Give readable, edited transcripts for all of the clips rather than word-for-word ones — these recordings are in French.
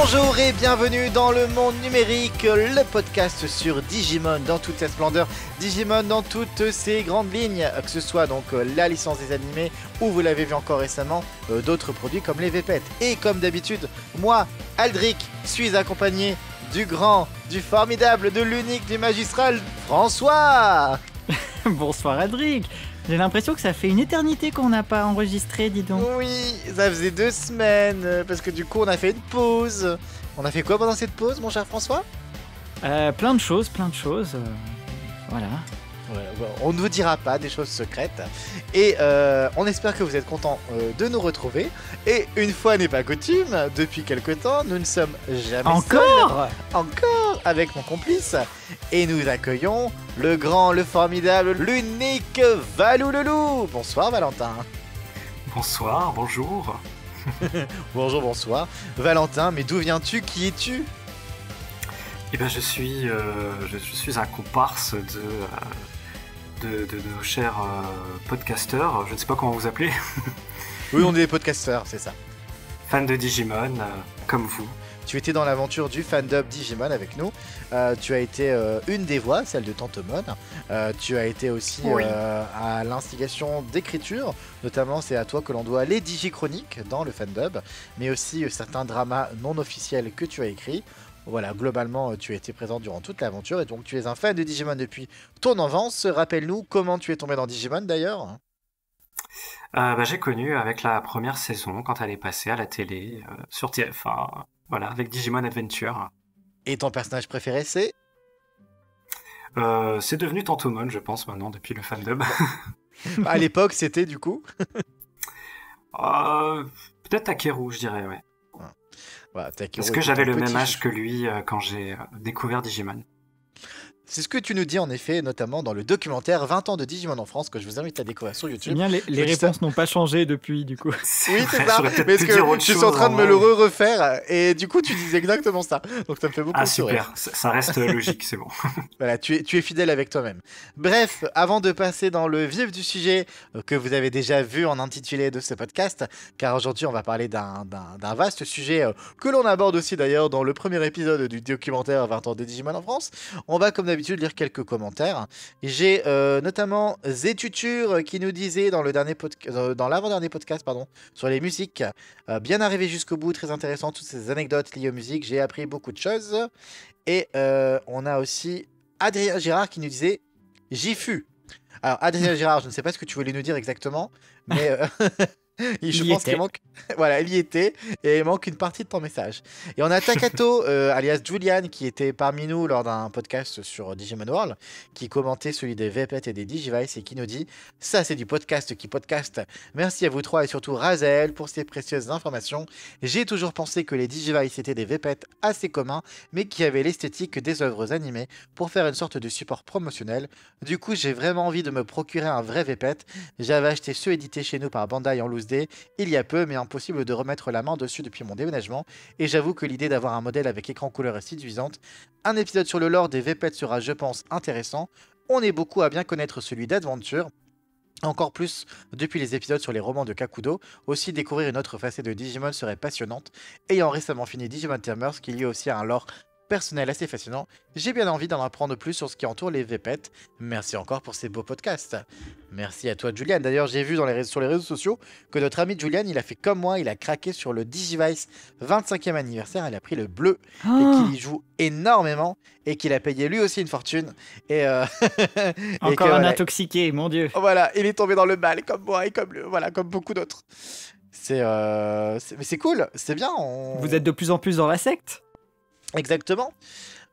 Bonjour et bienvenue dans le monde numérique, le podcast sur Digimon dans toute sa splendeur, Digimon dans toutes ses grandes lignes, que ce soit donc la licence des animés ou vous l'avez vu encore récemment, d'autres produits comme les VPET. Et comme d'habitude, moi, Aldric, suis accompagné du grand, du formidable, de l'unique, du magistral, François. Bonsoir Aldric. J'ai l'impression que ça fait une éternité qu'on n'a pas enregistré, dis donc. Oui, ça faisait 2 semaines, parce que du coup on a fait une pause. On a fait quoi pendant cette pause, mon cher François ? Plein de choses. Voilà. Ouais, on ne vous dira pas des choses secrètes. Et on espère que vous êtes contents de nous retrouver. Et une fois n'est pas coutume, depuis quelque temps, nous ne sommes jamais Encore avec mon complice. Et nous accueillons le grand, le formidable, l'unique Valoulelou. Bonsoir Valentin. Bonsoir, bonjour. Bonsoir. Valentin, mais d'où viens-tu ? Qui es-tu ? Eh bien, je suis un comparse de nos chers podcasteurs. Je ne sais pas comment vous appeler. Oui, on est des podcasteurs, c'est ça. Fans de Digimon, comme vous. Tu étais dans l'aventure du fandom Digimon avec nous. Tu as été une des voix, celle de Tantomon. Tu as été aussi à l'instigation d'écriture. Notamment, c'est à toi que l'on doit les Digichroniques dans le fandom, mais aussi certains dramas non officiels que tu as écrits. Voilà, globalement, tu as été présent durant toute l'aventure et donc tu es un fan de Digimon depuis ton enfance. Rappelle-nous comment tu es tombé dans Digimon d'ailleurs. J'ai connu avec la première saison quand elle est passée à la télé sur TF1. Voilà, avec Digimon Adventure. Et ton personnage préféré, c'est c'est devenu Tantomon, je pense, maintenant, depuis le fandom. À l'époque, c'était du coup peut-être Takeru, je dirais, ouais. Voilà, parce que j'avais le même âge que lui quand j'ai découvert Digimon. C'est ce que tu nous dis en effet, notamment dans le documentaire 20 ans de Digimon en France, que je vous invite à découvrir sur YouTube. C'est bien, les réponses n'ont pas changé depuis, du coup. Oui, c'est ça, parce que je suis en train de me le refaire, et du coup tu dis exactement ça, donc ça me fait beaucoup sourire. Ah super, ça reste logique, c'est bon. Voilà, tu es fidèle avec toi-même. Bref, avant de passer dans le vif du sujet que vous avez déjà vu en intitulé de ce podcast, car aujourd'hui on va parler d'un vaste sujet que l'on aborde aussi d'ailleurs dans le premier épisode du documentaire 20 ans de Digimon en France, on va comme d'habitude lire quelques commentaires. J'ai notamment Zétuture qui nous disait dans l'avant-dernier podcast sur les musiques, bien arrivé jusqu'au bout, très intéressant, toutes ces anecdotes liées aux musiques, j'ai appris beaucoup de choses. Et on a aussi Adrien Girard qui nous disait j'y fus. Alors Adrien Girard, je ne sais pas ce que tu voulais nous dire exactement, mais je pense qu'il manque. Voilà, il y était et il manque une partie de ton message. Et on a Takato, alias Julian, qui était parmi nous lors d'un podcast sur Digimon World, qui commentait celui des VPET et des Digivice et qui nous dit ça, c'est du podcast qui podcast. Merci à vous trois et surtout Razel pour ces précieuses informations. J'ai toujours pensé que les Digivice étaient des VPET assez communs, mais qui avaient l'esthétique des œuvres animées pour faire une sorte de support promotionnel. Du coup, j'ai vraiment envie de me procurer un vrai VPET. J'avais acheté ceux édités chez nous par Bandai en loose day il y a peu, mais impossible de remettre la main dessus depuis mon déménagement, et j'avoue que l'idée d'avoir un modèle avec écran couleur est séduisante. Un épisode sur le lore des VPET sera, je pense, intéressant. On est beaucoup à bien connaître celui d'Adventure, encore plus depuis les épisodes sur les romans de Kakudo. Aussi, découvrir une autre facette de Digimon serait passionnante. Ayant récemment fini Digimon Tamers, qui lui aussi a un lore personnel assez fascinant, j'ai bien envie d'en apprendre plus sur ce qui entoure les VPET. Merci encore pour ces beaux podcasts. Merci à toi Julian. D'ailleurs, j'ai vu sur les réseaux sociaux que notre ami Julian, il a fait comme moi, il a craqué sur le Digivice 25e anniversaire, il a pris le bleu et qu'il y joue énormément et qu'il a payé lui aussi une fortune. Et encore un intoxiqué, mon Dieu. Voilà, il est tombé dans le mal comme moi et comme beaucoup d'autres. Mais c'est cool, c'est bien. Vous êtes de plus en plus dans la secte. Exactement.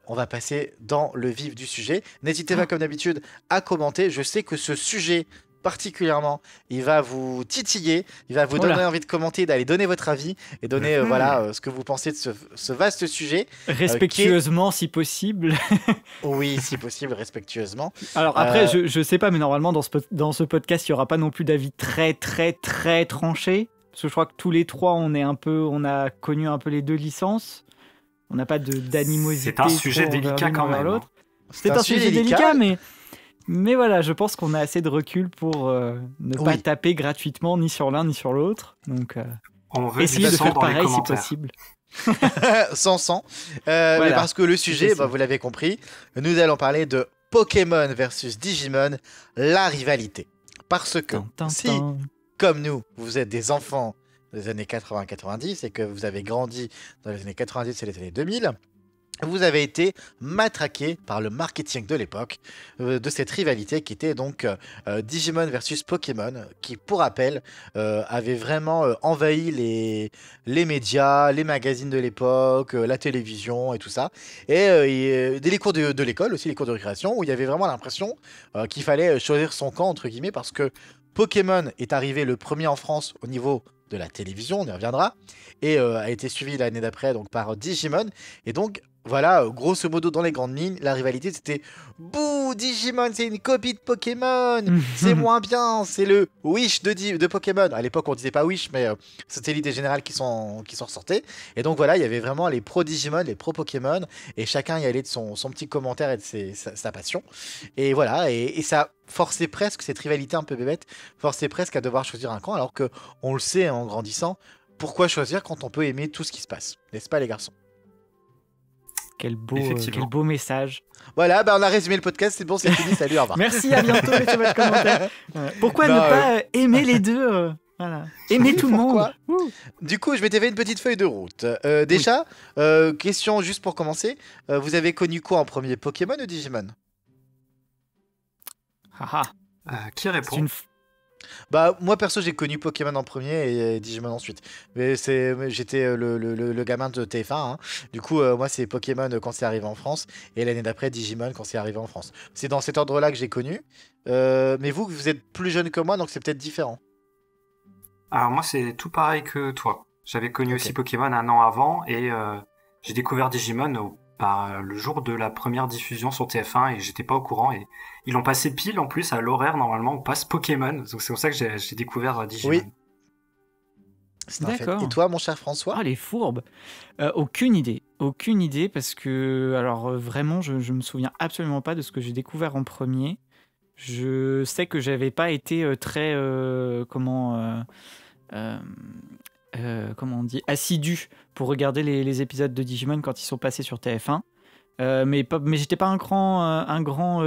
On va passer dans le vif du sujet. N'hésitez pas, comme d'habitude, à commenter. Je sais que ce sujet, particulièrement, il va vous titiller. Il va vous donner envie de commenter, d'aller donner votre avis et donner ce que vous pensez de ce vaste sujet. Respectueusement, si possible. Oui, si possible, respectueusement. Alors après, je sais pas, mais normalement, dans ce podcast, il n'y aura pas non plus d'avis très, très, très tranché. Parce que je crois que tous les trois, on a connu un peu les deux licences. On n'a pas d'animosité. C'est un sujet délicat quand même. C'est un sujet délicat, mais voilà, je pense qu'on a assez de recul pour ne pas taper gratuitement ni sur l'un ni sur l'autre. Donc, on veut essayez de faire pareil si possible. sans sang. Voilà. Mais parce que le sujet, C'est ça. vous l'avez compris, nous allons parler de Pokémon versus Digimon, la rivalité. Parce que Tin, tin, si, tin. comme nous, vous êtes des enfants des années 80-90 et que vous avez grandi dans les années 90 et les années 2000, vous avez été matraqué par le marketing de l'époque de cette rivalité qui était donc Digimon versus Pokémon, qui, pour rappel, avait vraiment envahi les médias, les magazines de l'époque, la télévision et tout ça. Et dès les cours de l'école, aussi les cours de récréation, où il y avait vraiment l'impression qu'il fallait choisir son camp, entre guillemets, parce que Pokémon est arrivé le premier en France au niveau de la télévision, on y reviendra, et a été suivi l'année d'après donc par Digimon. Et donc, voilà, grosso modo, dans les grandes lignes, la rivalité c'était bouh, Digimon, c'est une copie de Pokémon, c'est moins bien, c'est le Wish de Pokémon. À l'époque, on disait pas Wish, mais c'était l'idée générale qui s'en ressortait. Et donc voilà, il y avait vraiment les pro Digimon, les pro Pokémon, et chacun y allait de son petit commentaire et de sa passion. Et voilà, et ça forçait presque, cette rivalité un peu bébête, forçait presque à devoir choisir un camp, alors que on le sait en grandissant, pourquoi choisir quand on peut aimer tout ce qui se passe, n'est-ce pas les garçons? Quel Effectivement. beau message. Voilà, on a résumé le podcast, c'est bon, c'est fini, salut, au revoir. Merci, à bientôt, laissez votre commentaire. Pourquoi Non, ne pas aimer les deux voilà. Aimer tout le Pourquoi monde. Ouh. Du coup, je m'étais fait une petite feuille de route. Déjà, question juste pour commencer, vous avez connu quoi en premier, Pokémon ou Digimon? Ah, Qui répond? c'est une... Bah, moi perso, j'ai connu Pokémon en premier et Digimon ensuite. Mais j'étais le gamin de TF1, hein. Du coup, moi, c'est Pokémon quand c'est arrivé en France et l'année d'après, Digimon quand c'est arrivé en France. C'est dans cet ordre-là que j'ai connu. Mais vous êtes plus jeune que moi, donc c'est peut-être différent. Alors moi, c'est tout pareil que toi. J'avais connu Ok. aussi Pokémon un an avant et j'ai découvert Digimon le jour de la première diffusion sur TF1 et j'étais pas au courant. Et ils l'ont passé pile en plus à l'horaire normalement on passe Pokémon. Donc c'est pour ça que j'ai découvert Digimon. Oui. C'est un fait. D'accord. Et toi, mon cher François? Ah, les fourbes. Aucune idée parce que alors vraiment je me souviens absolument pas de ce que j'ai découvert en premier. Je sais que j'avais pas été très comment on dit, assidu pour regarder les épisodes de Digimon quand ils sont passés sur TF1. Mais j'étais pas un grand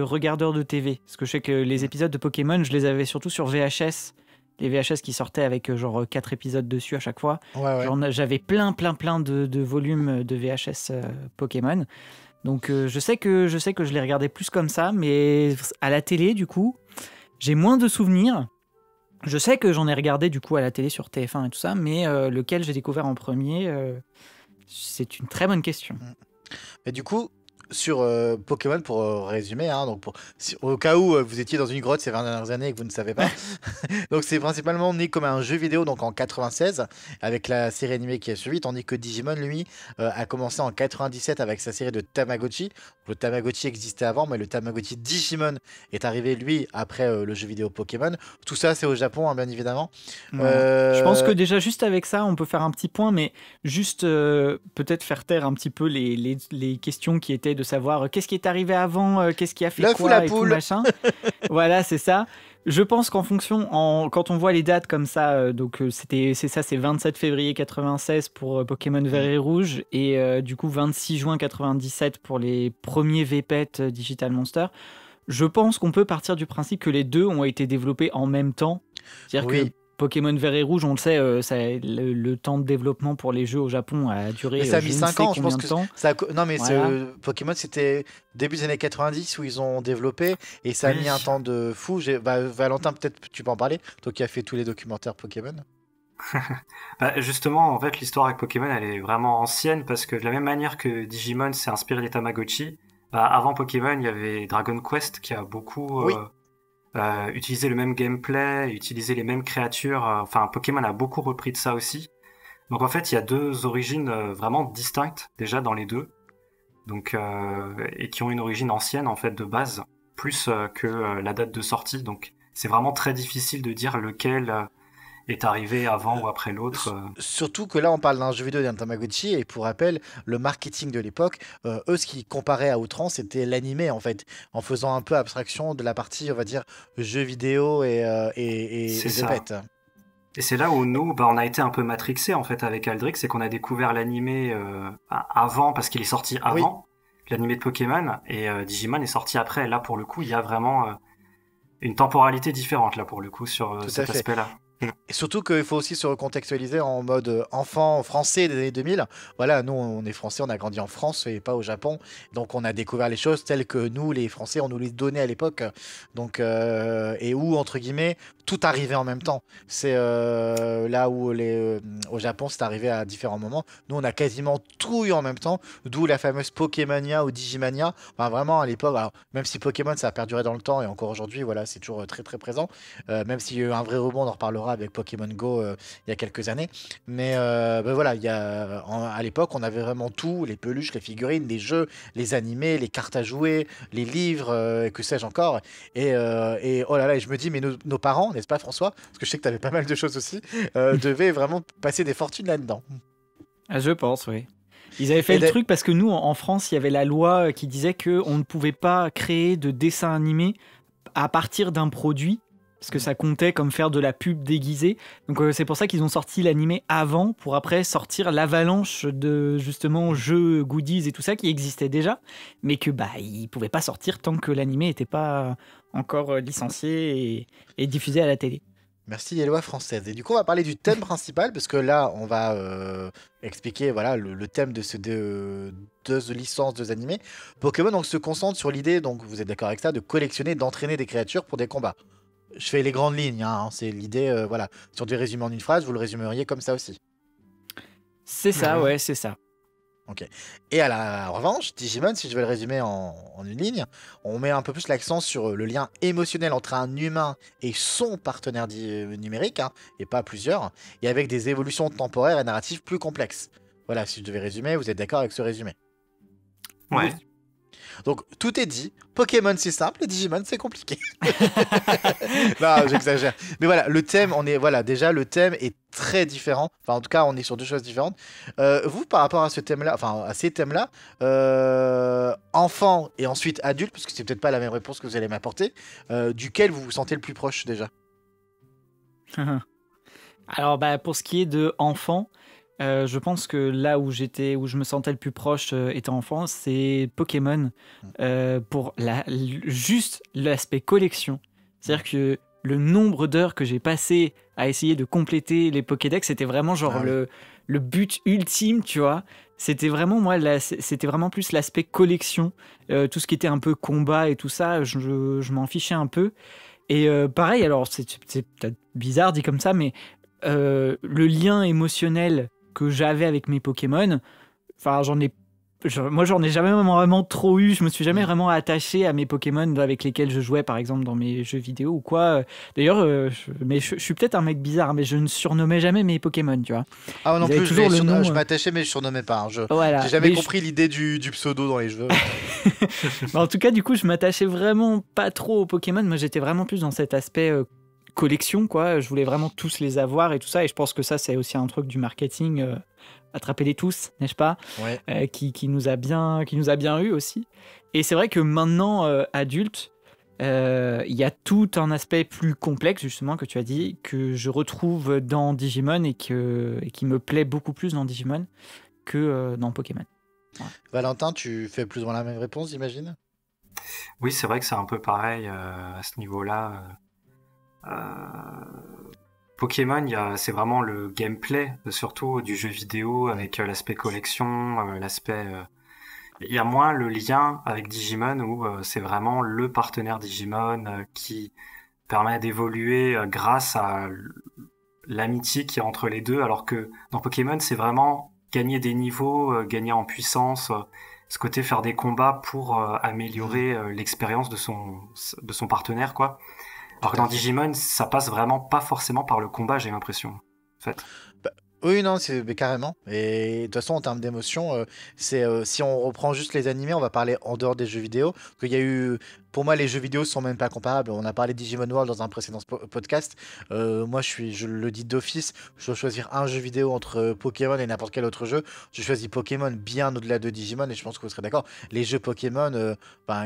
regardeur de TV. Parce que je sais que les épisodes de Pokémon, je les avais surtout sur VHS. Les VHS qui sortaient avec genre 4 épisodes dessus à chaque fois. Ouais. J'avais plein de volumes de VHS Pokémon. Donc je sais que je les regardais plus comme ça. Mais à la télé, du coup, j'ai moins de souvenirs. Je sais que j'en ai regardé du coup à la télé sur TF1 et tout ça, mais lequel j'ai découvert en premier, c'est une très bonne question. Et du coup, sur Pokémon, pour résumer, hein, donc au cas où vous étiez dans une grotte ces 20 dernières années et que vous ne savez pas, donc c'est principalement né comme un jeu vidéo donc en 96 avec la série animée qui a suivi, tandis que Digimon, lui, a commencé en 97 avec sa série de Tamagotchi. Le Tamagotchi existait avant, mais le Tamagotchi Digimon est arrivé, lui, après le jeu vidéo Pokémon. Tout ça, c'est au Japon, hein, bien évidemment. Ouais. Je pense que déjà, juste avec ça, on peut faire un petit point, mais juste peut-être faire taire un petit peu les questions qui étaient de savoir qu'est-ce qui est arrivé avant, qu'est-ce qui a fait L'œuf ou quoi la et tout poule. machin. Voilà, c'est ça. Je pense qu'en fonction, quand on voit les dates comme ça, donc c'est 27 février 96 pour Pokémon Vert et Rouge et du coup 26 juin 97 pour les premiers VPET Digital Monster. Je pense qu'on peut partir du principe que les deux ont été développés en même temps. C'est-à-dire Oui. que Pokémon Vert et Rouge, on le sait, le temps de développement pour les jeux au Japon a duré Mais ça a mis je ne 5 sais ans, je combien pense de que temps. ça non mais Voilà. Pokémon c'était début des années 90 où ils ont développé et ça a Oui. mis un temps de fou. Valentin, peut-être tu peux en parler, toi qui as fait tous les documentaires Pokémon. Bah, justement, en fait, l'histoire avec Pokémon, elle est vraiment ancienne parce que de la même manière que Digimon s'est inspiré des Tamagotchi, bah, avant Pokémon, il y avait Dragon Quest qui a beaucoup Oui. utilisé le même gameplay, utilisé les mêmes créatures. Enfin, Pokémon a beaucoup repris de ça aussi. Donc en fait, il y a deux origines vraiment distinctes déjà dans les deux, donc et qui ont une origine ancienne en fait de base, plus que la date de sortie. Donc c'est vraiment très difficile de dire lequel est arrivé avant ou après l'autre. Surtout que là, on parle d'un jeu vidéo d'un Tamagotchi, et pour rappel, le marketing de l'époque, eux, ce qu'ils comparaient à outrance, c'était l'animé, en fait, en faisant un peu abstraction de la partie, on va dire, jeu vidéo et C'est The ça. Pet. Et c'est là où nous, on a été un peu matrixés en fait avec Aldrich, c'est qu'on a découvert l'animé avant, parce qu'il est sorti Oui. avant l'animé de Pokémon, et Digimon est sorti après. Là, pour le coup, il y a vraiment une temporalité différente là pour le coup sur Tout à cet fait. aspect-là. Et surtout qu'il faut aussi se recontextualiser en mode enfant français des années 2000. Voilà, nous on est français, on a grandi en France et pas au Japon. Donc on a découvert les choses telles que nous, les Français, on nous les donnait à l'époque. Donc, et où, entre guillemets, tout arrivait en même temps. C'est là où au Japon c'est arrivé à différents moments. Nous on a quasiment tout eu en même temps. D'où la fameuse Pokémania ou Digimania. Enfin vraiment à l'époque, alors, même si Pokémon ça a perduré dans le temps et encore aujourd'hui, voilà, c'est toujours très très présent. Même s'il y a eu un vrai rebond, on en reparlera avec Pokémon Go il y a quelques années. Mais ben voilà, à l'époque, on avait vraiment tout, les peluches, les figurines, les jeux, les animés, les cartes à jouer, les livres, et que sais-je encore. Et oh là là, et je me dis, mais nos parents, n'est-ce pas François, parce que je sais que tu avais pas mal de choses aussi, devaient vraiment passer des fortunes là-dedans. Ah, je pense, oui. Ils avaient fait Et le truc parce que nous, en France, il y avait la loi qui disait qu'on ne pouvait pas créer de dessin animé à partir d'un produit, parce que ça comptait comme faire de la pub déguisée. Donc c'est pour ça qu'ils ont sorti l'animé avant, pour après sortir l'avalanche de justement jeux, goodies et tout ça qui existait déjà, mais que ils pouvaient pas sortir tant que l'animé n'était pas encore licencié et diffusé à la télé. Merci les lois françaises. Et du coup, on va parler du thème principal, parce que là, on va expliquer voilà, le thème de ces deux licences, deux animés. Pokémon donc, se concentre sur l'idée, donc vous êtes d'accord avec ça, de collectionner, d'entraîner des créatures pour des combats. Je fais les grandes lignes, hein, c'est l'idée, voilà. Si on devait résumer en une phrase, vous le résumeriez comme ça aussi. C'est ça, ouais, c'est ça. Ok. Et à la revanche, Digimon, si je vais le résumer en une ligne, on met un peu plus l'accent sur le lien émotionnel entre un humain et son partenaire numérique, hein, et pas plusieurs, et avec des évolutions temporaires et narratives plus complexes. Voilà, si je devais résumer, vous êtes d'accord avec ce résumé? Ouais. Donc tout est dit. Pokémon c'est simple, et Digimon c'est compliqué. Non, j'exagère. Mais voilà, le thème, déjà le thème est très différent. Enfin, en tout cas, on est sur deux choses différentes. Vous, par rapport à ce thème-là, enfin à ces thèmes-là, enfant et ensuite adulte, parce que c'est peut-être pas la même réponse que vous allez m'apporter, duquel vous vous sentez le plus proche déjà? Alors, pour ce qui est de enfant, je pense que là où je me sentais le plus proche étant enfant, c'est Pokémon, pour juste l'aspect collection. C'est-à-dire que le nombre d'heures que j'ai passé à essayer de compléter les Pokédex, c'était vraiment genre Ah oui. le but ultime, tu vois. C'était vraiment, c'était vraiment plus l'aspect collection. Tout ce qui était un peu combat et tout ça, je m'en fichais un peu. Et pareil, alors c'est peut-être bizarre dit comme ça, mais le lien émotionnel que j'avais avec mes Pokémon, enfin moi j'en ai jamais vraiment trop eu, je me suis jamais vraiment attaché à mes Pokémon avec lesquels je jouais par exemple dans mes jeux vidéo ou quoi. D'ailleurs, je suis peut-être un mec bizarre, mais je ne surnommais jamais mes Pokémon, tu vois. Ah non Ils avaient plus, toujours le nom. je m'attachais mais je surnommais pas, hein. Voilà. J'ai jamais Mais compris l'idée du pseudo dans les jeux. en tout cas, du coup, je m'attachais vraiment pas trop aux Pokémon. Moi, j'étais vraiment plus dans cet aspect collection, quoi. Je voulais vraiment tous les avoir et tout ça. Et je pense que ça, c'est aussi un truc du marketing. Attraper-les tous, n'est-ce pas? Ouais. Qui nous a bien eu aussi. Et c'est vrai que maintenant, adulte, il y a tout un aspect plus complexe, justement, que tu as dit, que je retrouve dans Digimon et qui me plaît beaucoup plus dans Digimon que dans Pokémon. Ouais. Valentin, tu fais plus ou moins la même réponse, j'imagine? Oui, c'est vrai que c'est un peu pareil à ce niveau-là. Pokémon, c'est vraiment le gameplay, surtout du jeu vidéo, avec l'aspect collection, il y a moins le lien avec Digimon, où c'est vraiment le partenaire Digimon qui permet d'évoluer grâce à l'amitié qu'il y a entre les deux, alors que dans Pokémon, c'est vraiment gagner des niveaux, gagner en puissance, ce côté faire des combats pour améliorer l'expérience de son partenaire, quoi. Alors que dans Digimon, ça passe vraiment pas forcément par le combat, j'ai l'impression, en fait. Oui, non, mais carrément. Et de toute façon, en termes d'émotion, si on reprend juste les animés, on va parler en dehors des jeux vidéo. Parce qu'il y a eu, pour moi, les jeux vidéo sont même pas comparables. On a parlé de Digimon World dans un précédent podcast. Moi, je le dis d'office, je dois choisir un jeu vidéo entre Pokémon et n'importe quel autre jeu. Je choisis Pokémon bien au-delà de Digimon et je pense que vous serez d'accord. Les jeux Pokémon,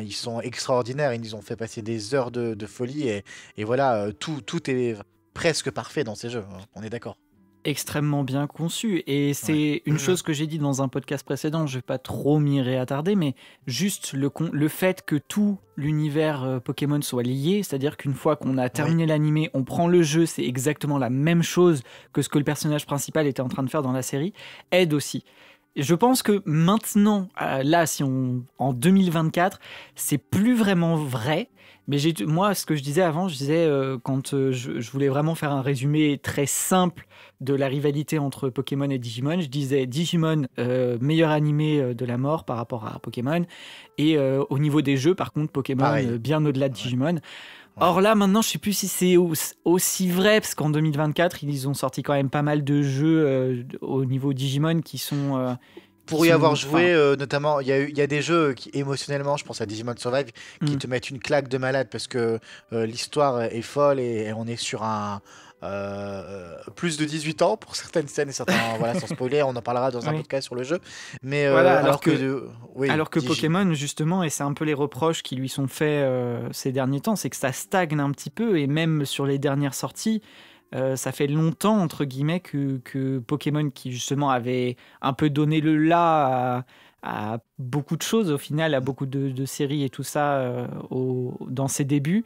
ils sont extraordinaires. Ils nous ont fait passer des heures de folie et voilà, tout est presque parfait dans ces jeux, hein, on est d'accord. Extrêmement bien conçu. Et c'est une chose que j'ai dit dans un podcast précédent, je vais pas trop m'y réattarder, mais juste le fait que tout l'univers Pokémon soit lié, c'est-à-dire qu'une fois qu'on a terminé l'animé, on prend le jeu, c'est exactement la même chose que ce que le personnage principal était en train de faire dans la série, aide aussi. Et je pense que maintenant, là, en 2024, c'est plus vraiment vrai. Mais moi, ce que je disais avant, quand je voulais vraiment faire un résumé très simple de la rivalité entre Pokémon et Digimon, je disais Digimon, meilleur animé de la mort par rapport à Pokémon. Et au niveau des jeux, par contre, Pokémon, bien au-delà de Digimon. Or là, maintenant, je ne sais plus si c'est aussi vrai, parce qu'en 2024, ils ont sorti quand même pas mal de jeux au niveau Digimon qui sont... pour y avoir joué, notamment, il y a des jeux qui, émotionnellement, je pense à Digimon Survive, qui te mettent une claque de malade parce que l'histoire est folle et on est sur un plus de 18 ans pour certaines scènes et certains, voilà, sans spoiler, on en parlera dans un podcast sur le jeu. Mais voilà, alors que Pokémon, justement, et c'est un peu les reproches qui lui sont faits ces derniers temps, c'est que ça stagne un petit peu, et même sur les dernières sorties, ça fait longtemps, entre guillemets, que Pokémon, qui justement avait un peu donné le là à beaucoup de choses, au final, à beaucoup de séries et tout ça dans ses débuts,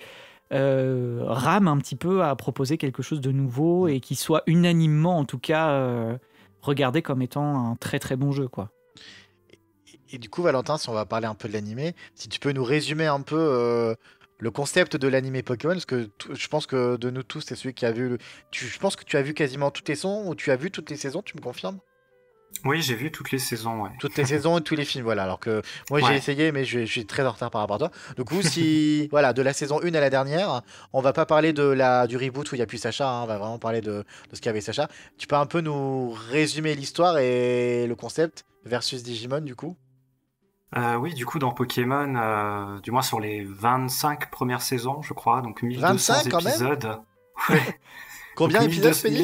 rame un petit peu à proposer quelque chose de nouveau et qui soit unanimement, en tout cas, regardé comme étant un très très bon jeu, quoi. Et du coup, Valentin, si on va parler un peu de l'animé, si tu peux nous résumer un peu le concept de l'animé Pokémon, parce que je pense que de nous tous, c'est celui qui a vu. Je pense que tu as vu quasiment toutes les saisons, ou tu as vu toutes les saisons, tu me confirmes? Oui, j'ai vu toutes les saisons, ouais. Toutes les saisons et tous les films, voilà. Alors que moi, j'ai essayé, mais je suis très en retard par rapport à toi. Du coup, si, voilà, de la saison 1 à la dernière, on va pas parler du reboot où il n'y a plus Sacha, hein, on va vraiment parler de ce qu'il y avait Sacha. Tu peux un peu nous résumer l'histoire et le concept versus Digimon, du coup? Oui, du coup, dans Pokémon, du moins sur les 25 premières saisons, je crois, donc 1200 25 quand même? épisodes. Combien Donc, d'épisodes, Félix?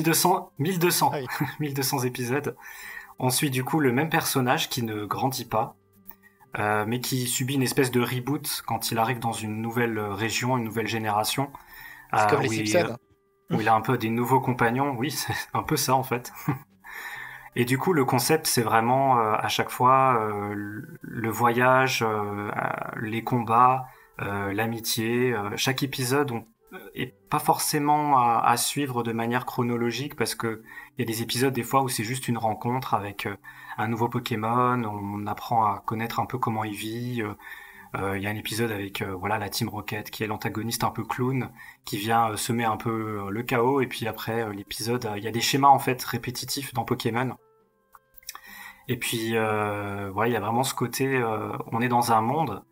1200, Ah oui. 1200 épisodes. On suit du coup le même personnage qui ne grandit pas, mais qui subit une espèce de reboot quand il arrive dans une nouvelle région, une nouvelle génération. C'est comme les où Simpsons. où il a un peu des nouveaux compagnons. Oui, c'est un peu ça en fait. Et du coup, le concept, c'est vraiment à chaque fois le voyage, les combats, l'amitié. Chaque épisode est pas forcément à suivre de manière chronologique parce que il y a des épisodes des fois où c'est juste une rencontre avec un nouveau Pokémon. On apprend à connaître un peu comment il vit. Il y a un épisode avec voilà la Team Rocket qui est l'antagoniste un peu clown qui vient semer un peu le chaos et puis après l'épisode il y a des schémas en fait répétitifs dans Pokémon et puis voilà il y a vraiment ce côté on est dans un monde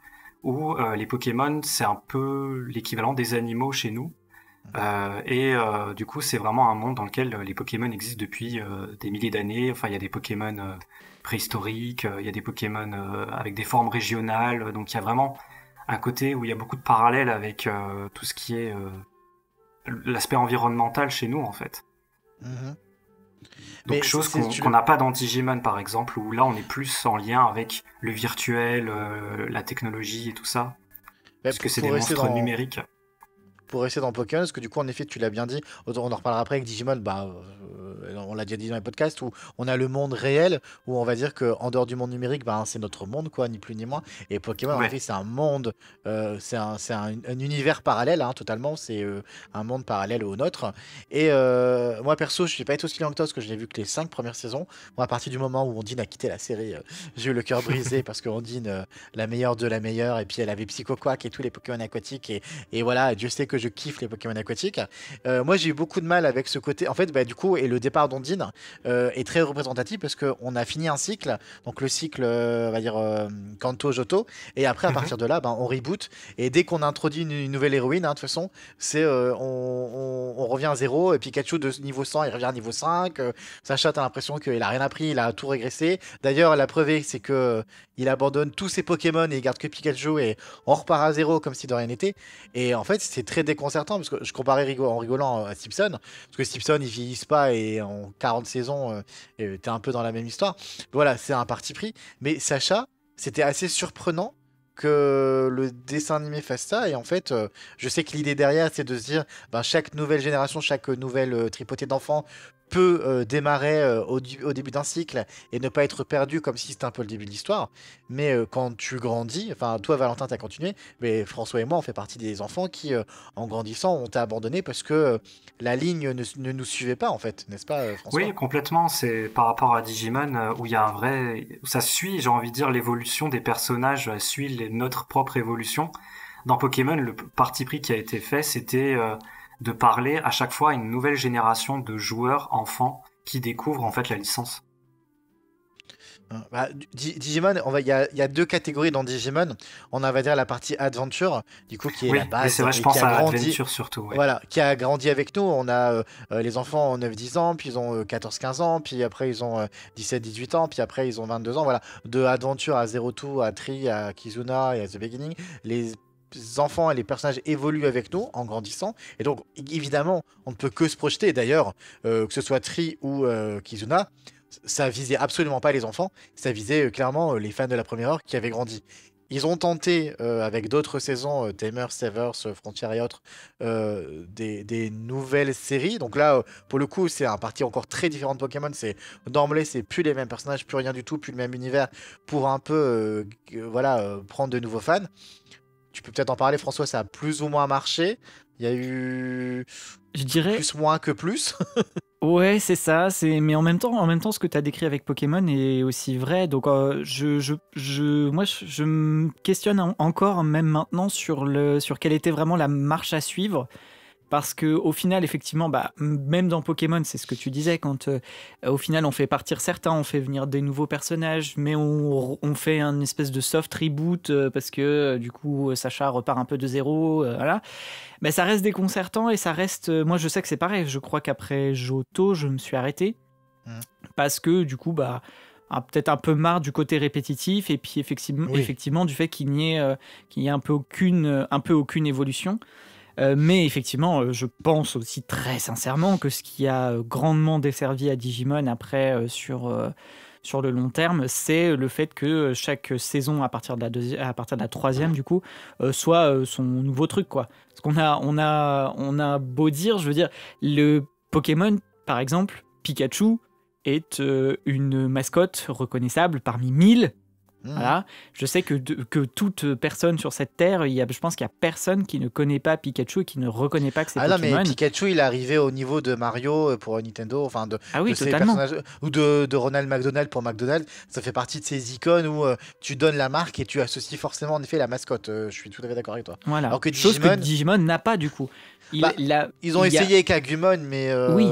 où les Pokémon c'est un peu l'équivalent des animaux chez nous et du coup c'est vraiment un monde dans lequel les Pokémon existent depuis des milliers d'années. Enfin il y a des Pokémon préhistoriques, il y a des Pokémon avec des formes régionales, donc il y a vraiment un côté où il y a beaucoup de parallèles avec tout ce qui est l'aspect environnemental chez nous en fait. Mhm. Donc Mais chose qu'on n'a pas dans Digimon par exemple, où là on est plus en lien avec le virtuel, la technologie et tout ça, parce que c'est des monstres numériques. Pour rester dans Pokémon, parce que du coup, en effet, tu l'as bien dit, on en reparlera après avec Digimon, on l'a déjà dit dans les podcasts, où on a le monde réel, où on va dire qu'en dehors du monde numérique, c'est notre monde, quoi, ni plus ni moins. Et Pokémon, en effet, c'est un monde, c'est un univers parallèle, hein, totalement, c'est un monde parallèle au nôtre. Et moi, perso, je n'ai pas été aussi lent que toi, parce que je n'ai vu que les 5 premières saisons. Moi, à partir du moment où Ondine a quitté la série, j'ai eu le cœur brisé, parce que Ondine, la meilleure de la meilleure, et puis elle avait Psycho Quack et tous les Pokémon aquatiques, et voilà, Dieu sait que je kiffe les Pokémon aquatiques. Moi, j'ai eu beaucoup de mal avec ce côté. En fait, du coup, et le départ d'Ondine est très représentatif parce qu'on a fini un cycle, donc le cycle, on va dire Kanto, Johto, et après, à partir de là, on reboot. Et dès qu'on introduit une nouvelle héroïne, hein, de toute façon, c'est on revient à zéro. Et Pikachu de niveau 100, il revient à niveau 5. Sacha, t'as l'impression qu'il a rien appris, il a tout régressé. D'ailleurs, la preuve, c'est que il abandonne tous ses Pokémon et il garde que Pikachu et on repart à zéro comme si de rien n'était. Et en fait, c'est très déconcertant parce que je comparais en rigolant à Simpson, parce que Simpson, ils vieillissent pas et en 40 saisons, t'es un peu dans la même histoire. Voilà, c'est un parti pris. Mais Sacha, c'était assez surprenant que le dessin animé fasse ça. Et en fait, je sais que l'idée derrière, c'est de se dire, ben, chaque nouvelle génération, chaque nouvelle tripotée d'enfants peut démarrer au début d'un cycle et ne pas être perdu comme si c'était un peu le début de l'histoire. Mais quand tu grandis, enfin toi Valentin t'as continué, mais François et moi on fait partie des enfants qui en grandissant ont été abandonnés parce que la ligne ne nous suivait pas en fait, n'est-ce pas François? Oui, complètement. C'est par rapport à Digimon où il y a un vrai, où ça suit, j'ai envie de dire, l'évolution des personnages, suit notre propre évolution. Dans Pokémon, le parti pris qui a été fait, c'était de parler à chaque fois à une nouvelle génération de joueurs enfants qui découvrent en fait la licence. Bah, Digimon, il y a deux catégories dans Digimon. On va dire la partie Adventure, du coup qui est la Oui, mais base c'est vrai, je et qui pense a à grandi. Adventure surtout. Ouais. Voilà, qui a grandi avec nous. On a les enfants ont 9-10 ans, puis ils ont 14-15 ans, puis après ils ont 17-18 ans, puis après ils ont 22 ans. Voilà, de Adventure à Zero Two, à Tree, à Kizuna et à The Beginning, les enfants et les personnages évoluent avec nous en grandissant. Et donc, évidemment, on ne peut que se projeter. D'ailleurs, que ce soit Tree ou Kizuna, ça visait absolument pas les enfants, ça visait clairement les fans de la première heure qui avaient grandi. Ils ont tenté, avec d'autres saisons, Tamers, Savers, Frontier et autres, des nouvelles séries. Donc là, pour le coup, c'est un parti encore très différent de Pokémon. C'est d'emblée, c'est plus les mêmes personnages, plus rien du tout, plus le même univers, pour un peu, voilà, prendre de nouveaux fans. Tu peux peut-être en parler, François. Ça a plus ou moins marché. Il y a eu Je dirais, plus moins que plus. ouais, c'est ça. Mais en même temps, ce que tu as décrit avec Pokémon est aussi vrai. Donc, moi, je me questionne encore, même maintenant, sur quelle était vraiment la marche à suivre. Parce que au final, effectivement, bah, même dans Pokémon, c'est ce que tu disais, quand au final on fait partir certains, on fait venir des nouveaux personnages, mais on fait un espèce de soft reboot parce que du coup Sacha repart un peu de zéro, voilà. Mais ça reste déconcertant et ça reste. Moi, je sais que c'est pareil. Je crois qu'après Johto, je me suis arrêté Mm. parce que du coup, bah, peut-être un peu marre du côté répétitif et puis Oui. effectivement du fait qu'il y ait un peu aucune évolution. Mais effectivement, je pense aussi très sincèrement que ce qui a grandement desservi à Digimon après sur le long terme, c'est le fait que chaque saison, à partir de la troisième, du coup, soit son nouveau truc, quoi. Parce on a beau dire, je veux dire, le Pokémon, par exemple, Pikachu est une mascotte reconnaissable parmi 1000. Mm. Voilà. Je sais que toute personne sur cette terre, je pense qu'il n'y a personne qui ne connaît pas Pikachu et qui ne reconnaît pas que c'est Ah non, mais Pokémon. Pikachu, il est arrivé au niveau de Mario pour Nintendo, enfin Ah de oui, ces totalement. personnages, ou de Ronald McDonald pour McDonald's. Ça fait partie de ces icônes où tu donnes la marque et tu associes forcément en effet la mascotte. Je suis tout à fait d'accord avec toi. Voilà. Alors que Chose que Digimon, Digimon n'a pas du coup. bah, ils ont Il y a... essayé avec Agumon, Oui,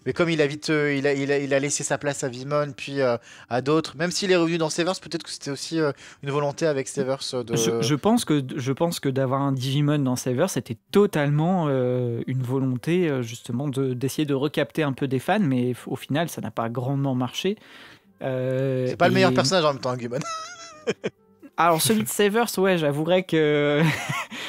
mais comme il a vite, il a laissé sa place à Vimon, puis à d'autres. Même s'il est revenu dans Severs, peut-être que c'était aussi une volonté avec Severs de. je pense que d'avoir un Digimon dans Saver, c'était totalement une volonté justement d'essayer de recapter un peu des fans, mais au final, ça n'a pas grandement marché. C'est pas le meilleur personnage en même temps, Agumon. Alors celui de Savers, ouais, j'avouerais que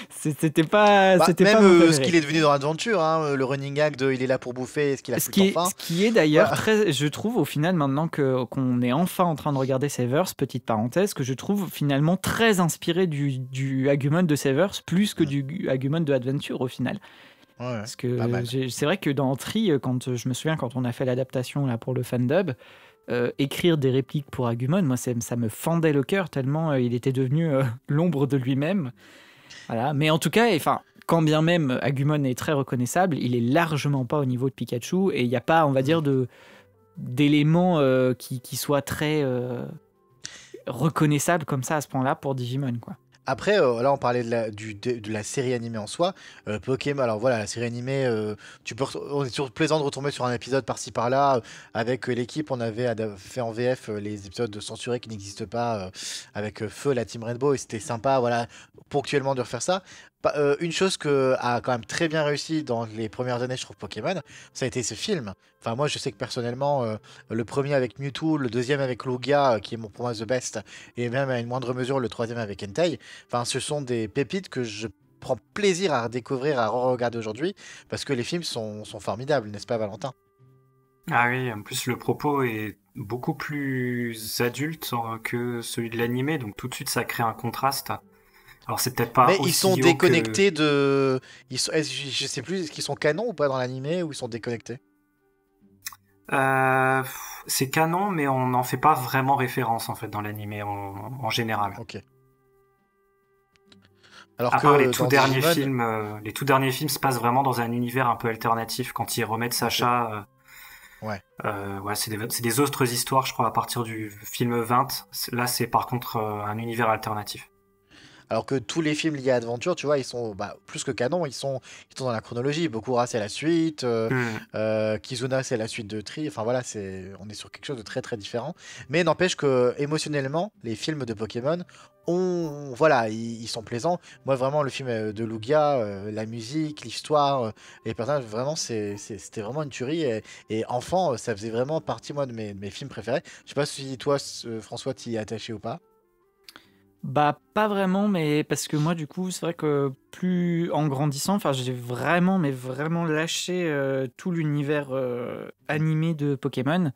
c'était pas, Bah, c'était même pas mon ce préféré. qu'il est devenu dans l'aventure, hein, le running gag de il est là pour bouffer, est-ce qu'il a plus le temps faim. Ce qui est d'ailleurs Voilà. très, je trouve au final maintenant qu'on est enfin en train de regarder Savers, petite parenthèse, que je trouve finalement très inspiré du Agumon de Savers plus que du Agumon de Adventure au final. Ouais, Parce pas que mal. c'est vrai que dans Tree, quand je me souviens quand on a fait l'adaptation là pour le fandub, écrire des répliques pour Agumon, moi ça me fendait le cœur tellement il était devenu l'ombre de lui-même. Voilà. Mais en tout cas, enfin, quand bien même Agumon est très reconnaissable, il est largement pas au niveau de Pikachu et il n'y a pas, on va dire, d'éléments qui soient très reconnaissables comme ça à ce point-là pour Digimon, quoi. Après, là, on parlait de la série animée en soi. Pokémon, alors voilà, la série animée, on est toujours plaisant de retomber sur un épisode par-ci par-là. Avec l'équipe, on avait fait en VF les épisodes censurés qui n'existent pas avec Feu, la Team Rainbow, et c'était sympa, voilà, ponctuellement de refaire ça. Une chose que a quand même très bien réussi dans les premières années, je trouve, Pokémon, ça a été ce film. Enfin, moi, je sais que personnellement, le premier avec Mewtwo, le deuxième avec Lugia, qui est pour moi the best, et même à une moindre mesure le troisième avec Entei. Enfin, ce sont des pépites que je prends plaisir à redécouvrir, à re-regarder aujourd'hui, parce que les films sont formidables, n'est-ce pas, Valentin? Ah oui, en plus le propos est beaucoup plus adulte que celui de l'animé, donc tout de suite ça crée un contraste. Alors c'est peut-être pas Mais aussi ils sont haut déconnectés de. Je sais plus, est-ce qu'ils sont canons ou pas dans l'animé ou ils sont déconnectés? C'est canon, mais on n'en fait pas vraiment référence en fait dans l'animé en général. Ok. Alors À part que dans Digimon. les tout derniers films se passent vraiment dans un univers un peu alternatif quand ils remettent Ok. Sacha. Ouais. Ouais, c'est des autres histoires, je crois, à partir du film 20. Là, c'est par contre un univers alternatif. Alors que tous les films liés à Adventure, tu vois, ils sont plus que canon, ils sont dans la chronologie. Bokura, c'est la suite. Hmm. Kizuna, c'est la suite de Tri. Enfin voilà, on est sur quelque chose de très très différent. Mais n'empêche que émotionnellement, les films de Pokémon voilà, ils sont plaisants. Moi, vraiment, le film de Lugia, la musique, l'histoire, les personnages, vraiment, c'était vraiment une tuerie. Et enfant, ça faisait vraiment partie, moi, de mes films préférés. Je sais pas si toi, François, t'y es attaché ou pas. Bah pas vraiment, mais parce que moi du coup c'est vrai que plus en grandissant, enfin j'ai vraiment mais vraiment lâché tout l'univers animé de Pokémon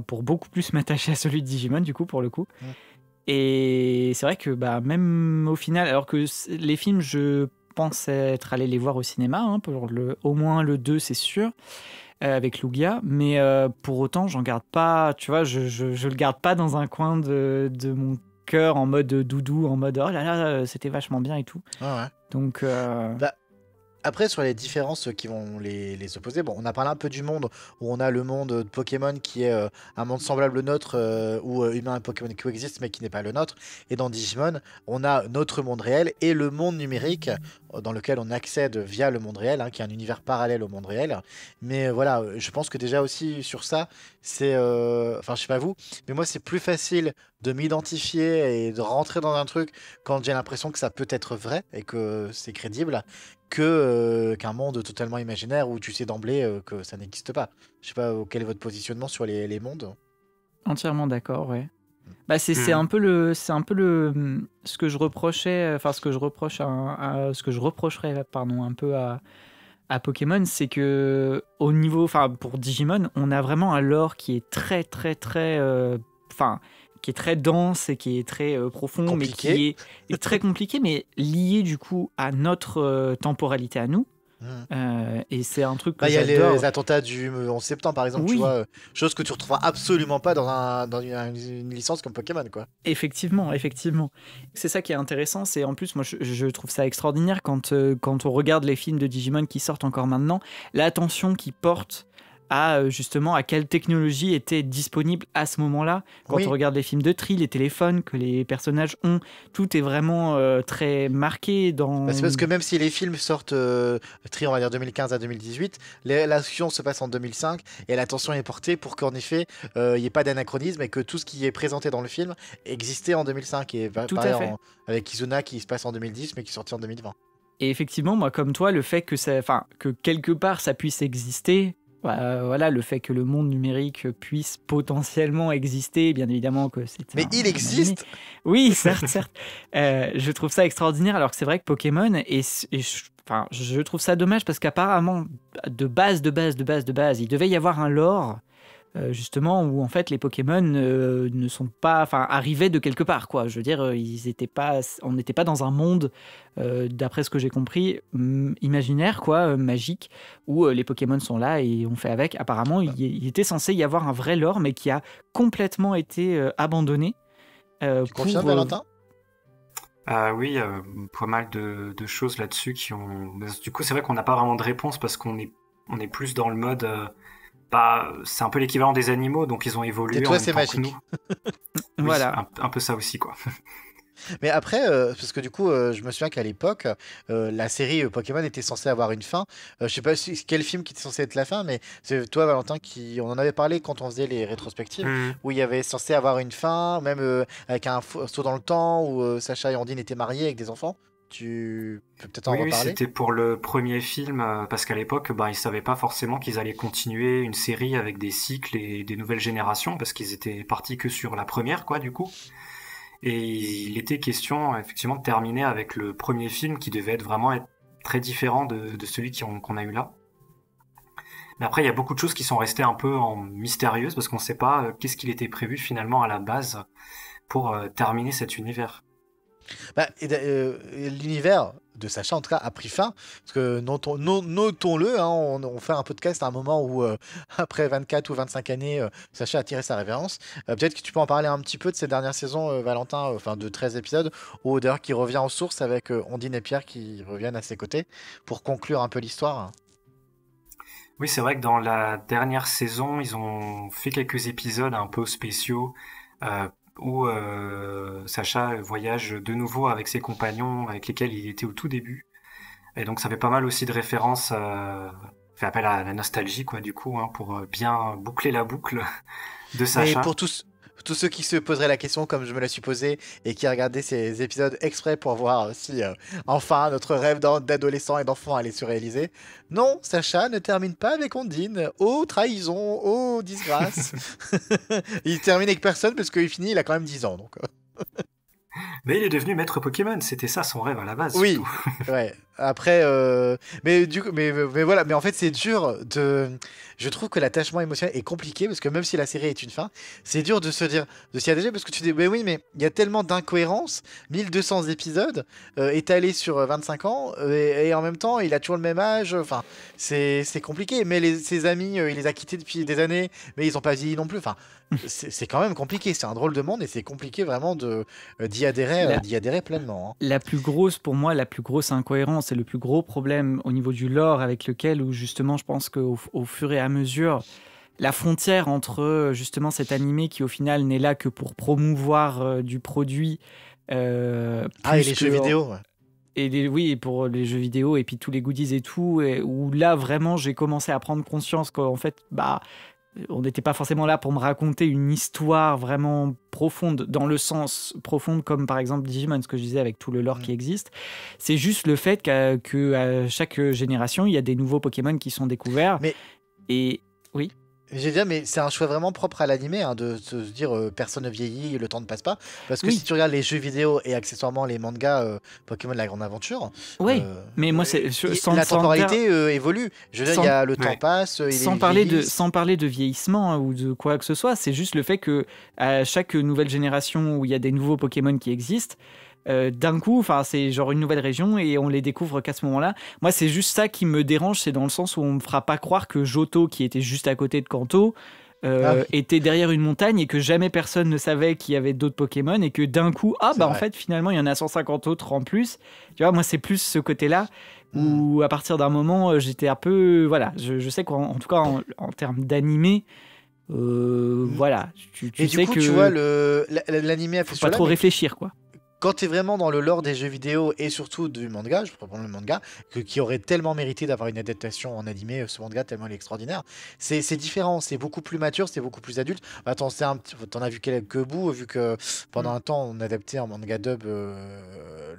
pour beaucoup plus m'attacher à celui de Digimon du coup pour le coup. Mm. Et c'est vrai que bah même au final, alors que les films je pense être allé les voir au cinéma, hein, pour au moins le 2 c'est sûr, avec Lugia, mais pour autant j'en garde pas, tu vois, je le garde pas dans un coin de mon cœur en mode doudou, en mode oh là là, c'était vachement bien et tout. Ouais, ouais. Donc, Bah, après, sur les différences qui vont les opposer, bon, on a parlé un peu du monde où on a le monde de Pokémon qui est un monde semblable au nôtre où humains et Pokémon coexistent mais qui n'est pas le nôtre. Et dans Digimon, on a notre monde réel et le monde numérique dans lequel on accède via le monde réel, hein, qui est un univers parallèle au monde réel. Mais voilà, je pense que déjà aussi sur ça, c'est. Enfin, je sais pas vous, mais moi, c'est plus facile de m'identifier et de rentrer dans un truc quand j'ai l'impression que ça peut être vrai et que c'est crédible qu'un monde totalement imaginaire où tu sais d'emblée que ça n'existe pas. Je sais pas quel est votre positionnement sur les mondes. entièrement d'accord, ouais. Bah c'est Hmm. un peu ce que je reprochais, enfin ce que je reproche ce que je reprocherais pardon un peu à Pokémon, c'est que au niveau, enfin pour Digimon, on a vraiment un lore qui est très très très, enfin qui est très dense et qui est très profond, mais Compliqué. est très compliqué, mais lié du coup à notre temporalité à nous. Mhm. Et c'est un truc que Bah, il y a les j'adore. attentats du 11 septembre, par exemple, tu vois, Oui, chose que tu retrouveras absolument pas dans une licence comme Pokémon, quoi. effectivement, effectivement. C'est ça qui est intéressant, c'est en plus, moi je trouve ça extraordinaire quand on regarde les films de Digimon qui sortent encore maintenant, l'attention qu'ils portent à justement à quelle technologie était disponible à ce moment-là. Quand on Oui, regarde les films de Tri, les téléphones que les personnages ont, tout est vraiment très marqué bah, c'est parce dans... que même si les films sortent tri, on va dire 2015 à 2018, l'action se passe en 2005 et l'attention est portée pour qu'en effet il n'y ait pas d'anachronisme et que tout ce qui est présenté dans le film existait en 2005 et Tout à pareil fait. avec Kizuna qui se passe en 2010 mais qui est sorti en 2020. Et effectivement, moi, comme toi, le fait que ça, enfin, que quelque part ça puisse exister, voilà, le fait que le monde numérique puisse potentiellement exister, bien évidemment que c'est Mais il un animé. existe. Oui, certes, certes. Je trouve ça extraordinaire, alors que c'est vrai que Pokémon, enfin, je trouve ça dommage parce qu'apparemment, de base, il devait y avoir un lore justement où en fait les Pokémon ne sont pas, enfin arrivaient de quelque part quoi. Je veux dire, ils étaient pas, on n'était pas dans un monde d'après ce que j'ai compris imaginaire quoi, magique où les Pokémon sont là et on fait avec. Apparemment, il était censé y avoir un vrai lore mais qui a complètement été abandonné Tu confirmes, pour Valentin? Oui, pas mal de choses là-dessus qui ont. Mais du coup, c'est vrai qu'on n'a pas vraiment de réponse parce on est plus dans le mode. Bah, c'est un peu l'équivalent des animaux, donc ils ont évolué en Tais-toi, même c'est temps que nous. magique. Oui, voilà. un peu ça aussi, quoi. Mais après, parce que du coup, je me souviens qu'à l'époque, la série Pokémon était censée avoir une fin. Je sais pas quel film qui était censé être la fin, mais c'est toi, Valentin, on en avait parlé quand on faisait les rétrospectives, Hmm. où il y avait censé avoir une fin, même avec un saut dans le temps, où Sacha et Andine étaient mariés avec des enfants. Tu peux peut-être en Oui, oui, reparler? c'était pour le premier film, parce qu'à l'époque, bah, ils savaient pas forcément qu'ils allaient continuer une série avec des cycles et des nouvelles générations, parce qu'ils étaient partis que sur la première, quoi, du coup. Et il était question, effectivement, de terminer avec le premier film qui devait vraiment être très différent de celui qu'on a eu là. Mais après, il y a beaucoup de choses qui sont restées un peu en mystérieuses, parce qu'on sait pas qu'est-ce qu'il était prévu finalement à la base pour terminer cet univers. L'univers de Sacha, en tout cas, a pris fin. Parce que notons-le, hein, on fait un podcast à un moment où, après 24 ou 25 années, Sacha a tiré sa révérence. Peut-être que tu peux en parler un petit peu de ces dernières saisons, Valentin, enfin de 13 épisodes, ou d'ailleurs qui revient en source avec Ondine et Pierre qui reviennent à ses côtés pour conclure un peu l'histoire. Oui, c'est vrai que dans la dernière saison, ils ont fait quelques épisodes un peu spéciaux euh, où Sacha voyage de nouveau avec ses compagnons avec lesquels il était au tout début. Et donc ça fait pas mal aussi de références, fait appel à la nostalgie quoi du coup, hein, pour bien boucler la boucle de Mais Sacha. pour tous ceux qui se poseraient la question, comme je me la suis posée, et qui regardaient ces épisodes exprès pour voir si enfin notre rêve d'adolescent et d'enfant allait se réaliser, non, Sacha ne termine pas avec Ondine. Oh trahison, oh disgrâce. Il termine avec personne parce qu'il finit, il a quand même 10 ans. Donc. Mais il est devenu maître Pokémon, c'était ça son rêve à la base Oui, surtout. ouais. Après, mais du coup, mais voilà, mais en fait, c'est dur de. Je trouve que l'attachement émotionnel est compliqué parce que même si la série est une fin, c'est dur de se dire, de s'y attacher parce que tu dis, mais oui, mais il y a tellement d'incohérences, 1200 épisodes étalés sur 25 ans, et en même temps, il a toujours le même âge. Enfin, c'est compliqué. Mais ses amis, il les a quittés depuis des années, mais ils ont pas vieilli non plus. Enfin, c'est quand même compliqué. C'est un drôle de monde et c'est compliqué vraiment de d'y adhérer pleinement. Hein. La plus grosse, pour moi, la plus grosse incohérence et le plus gros problème au niveau du lore avec lequel, où justement, je pense qu'au au fur et à mesure, la frontière entre justement cet animé qui au final n'est là que pour promouvoir du produit, Ah, et plus les que jeux vidéo, ouais. oui, et pour les jeux vidéo et puis tous les goodies et tout, et où là vraiment j'ai commencé à prendre conscience qu'en fait, bah, on n'était pas forcément là pour me raconter une histoire vraiment profonde, dans le sens profonde comme par exemple Digimon, ce que je disais avec tout le lore qui existe. C'est juste le fait qu'à chaque génération, il y a des nouveaux Pokémon qui sont découverts. Mais Et oui, j'ai dit, mais c'est un choix vraiment propre à l'animé, hein, de se dire personne ne vieillit, le temps ne passe pas. Parce que oui, si tu regardes les jeux vidéo et accessoirement les mangas Pokémon La Grande Aventure, oui. euh, Mais moi, c'est la temporalité évolue. Je veux dire, il y a le temps Ouais. passe, sans il vieillissent. sans parler de vieillissement, hein, ou de quoi que ce soit, c'est juste le fait que à chaque nouvelle génération où il y a des nouveaux Pokémon qui existent, d'un coup, enfin c'est genre une nouvelle région et on les découvre qu'à ce moment-là. Moi, c'est juste ça qui me dérange, c'est dans le sens où on me fera pas croire que Johto, qui était juste à côté de Kanto, Ah oui, était derrière une montagne et que jamais personne ne savait qu'il y avait d'autres Pokémon et que d'un coup, ah c'est bah en vrai. fait finalement il y en a 150 autres en plus. Tu vois, moi c'est plus ce côté-là Hmm. où à partir d'un moment j'étais un peu, voilà, je sais qu'en en tout cas en termes d'animé, Hmm. voilà, Et tu du sais coup, tu vois, que l'animé a fait faut ce pas choix-là, trop mais réfléchir quoi. quand tu es vraiment dans le lore des jeux vidéo et surtout du manga, je prends le manga, qui aurait tellement mérité d'avoir une adaptation en animé, ce manga tellement il est extraordinaire, c'est différent, c'est beaucoup plus mature, c'est beaucoup plus adulte. Attends, t'en as vu quelques bouts, vu que pendant Mm. un temps on adaptait en manga dub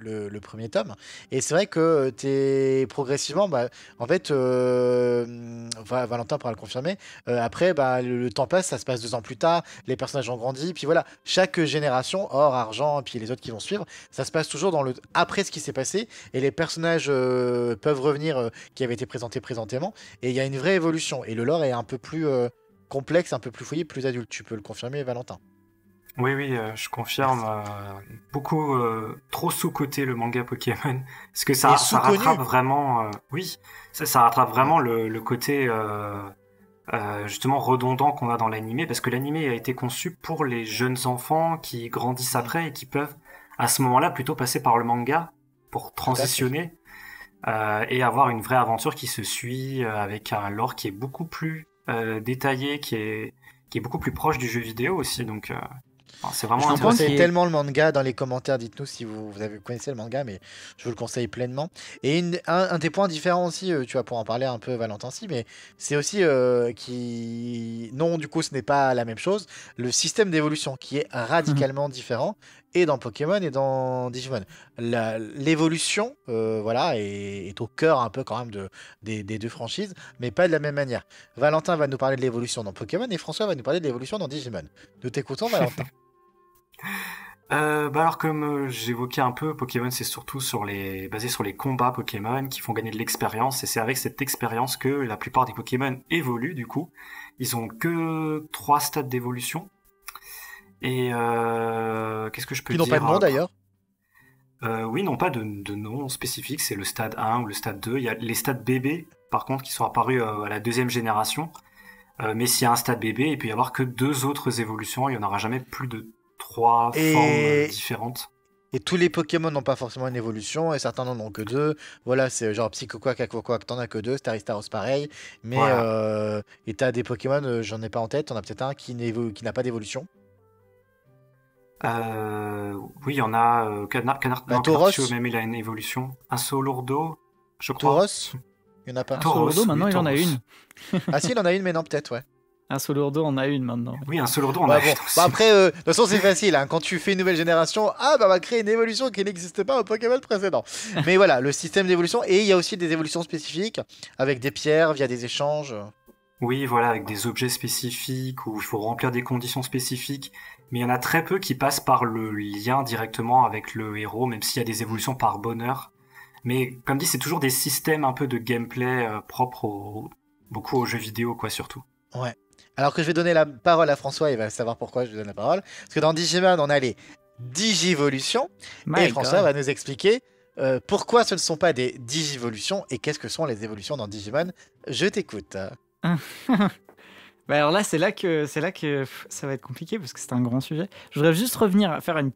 le premier tome. Et c'est vrai que t'es progressivement, bah, en fait, Valentin pourra le confirmer, après, bah, le temps passe, ça se passe 2 ans plus tard, les personnages ont grandi, puis voilà, chaque génération, or, argent, puis les autres qui vont suivre, ça se passe toujours dans le après ce qui s'est passé, et les personnages peuvent revenir qui avaient été présentés présentément, et il y a une vraie évolution, et le lore est un peu plus complexe, un peu plus fouillé, plus adulte, tu peux le confirmer, Valentin. Oui, oui, je confirme. Beaucoup trop sous-coté le manga Pokémon, parce que Et ça rattrape sous-connu. vraiment. Oui, ça rattrape Ouais. vraiment le côté justement redondant qu'on a dans l'animé, parce que l'animé a été conçu pour les jeunes enfants qui grandissent Mm. après et qui peuvent à ce moment-là plutôt passer par le manga pour Tout à fait. transitionner et avoir une vraie aventure qui se suit avec un lore qui est beaucoup plus détaillé, qui est beaucoup plus proche du jeu vidéo aussi. Donc enfin, c'est Je vraiment Un vous point intéressant. conseille qui est tellement le manga dans les commentaires. Dites-nous si vous connaissez le manga, mais je vous le conseille pleinement. Et un des points différents aussi, tu vas pouvoir en parler un peu, Valentin, si, mais c'est aussi qui. Non, du coup, ce n'est pas la même chose. Le système d'évolution qui est radicalement différent, et dans Pokémon et dans Digimon. L'évolution, voilà, est au cœur un peu quand même des deux franchises, mais pas de la même manière. Valentin va nous parler de l'évolution dans Pokémon et François va nous parler de l'évolution dans Digimon. Nous t'écoutons, Valentin. Bah alors comme j'évoquais un peu, Pokémon c'est surtout basé sur les combats Pokémon qui font gagner de l'expérience et c'est avec cette expérience que la plupart des Pokémon évoluent du coup. Ils ont que 3 stades d'évolution et qu'est-ce que je peux Qui n'ont pas dire de nom d'ailleurs. Oui, non, pas de nom spécifique, c'est le stade 1 ou le stade 2. Il y a les stades bébés, par contre, qui sont apparus à la deuxième génération. Mais s'il y a un stade bébé, il peut y avoir que 2 autres évolutions. Il n'y en aura jamais plus de 3 formes différentes. Et tous les Pokémon n'ont pas forcément une évolution, et certains n'en ont que 2. Voilà, c'est genre Psychoquack, Aquaquack, t'en as que 2, Staros pareil. Mais Voilà. et t'as des Pokémon, j'en ai pas en tête, t'en as peut-être un qui n'a pas d'évolution. Oui, il y en a. Non, Tauros, Canartio, même il a une évolution. Un Solourdo, je crois. Tauros, il y en a pas. Un Tauros, Solourdo, maintenant, oui, il en a Tauros. une. Ah si, il en a une, mais non, peut-être, ouais. Un Solourdo en a une maintenant. Oui, un Solourdo, on Ouais, a bon. une Bah aussi. après, de toute façon, c'est facile, hein. Quand tu fais une nouvelle génération, bah on va créer une évolution qui n'existait pas au Pokémon précédent. Mais voilà, le système d'évolution, et il y a aussi des évolutions spécifiques, avec des pierres, via des échanges. Oui, voilà, avec des objets spécifiques où il faut remplir des conditions spécifiques. Mais il y en a très peu qui passent par le lien directement avec le héros, même s'il y a des évolutions par bonheur. Mais comme dit, c'est toujours des systèmes un peu de gameplay propres beaucoup aux jeux vidéo, quoi, surtout. Ouais. Alors que je vais donner la parole à François, il va savoir pourquoi je lui donne la parole. Parce que dans Digimon, on a les Digivolutions, et My François God. va nous expliquer pourquoi ce ne sont pas des Digivolutions, et qu'est-ce que sont les évolutions dans Digimon. Je t'écoute. Bah alors là, c'est là que ça va être compliqué parce que c'est un grand sujet. Je voudrais juste revenir à faire une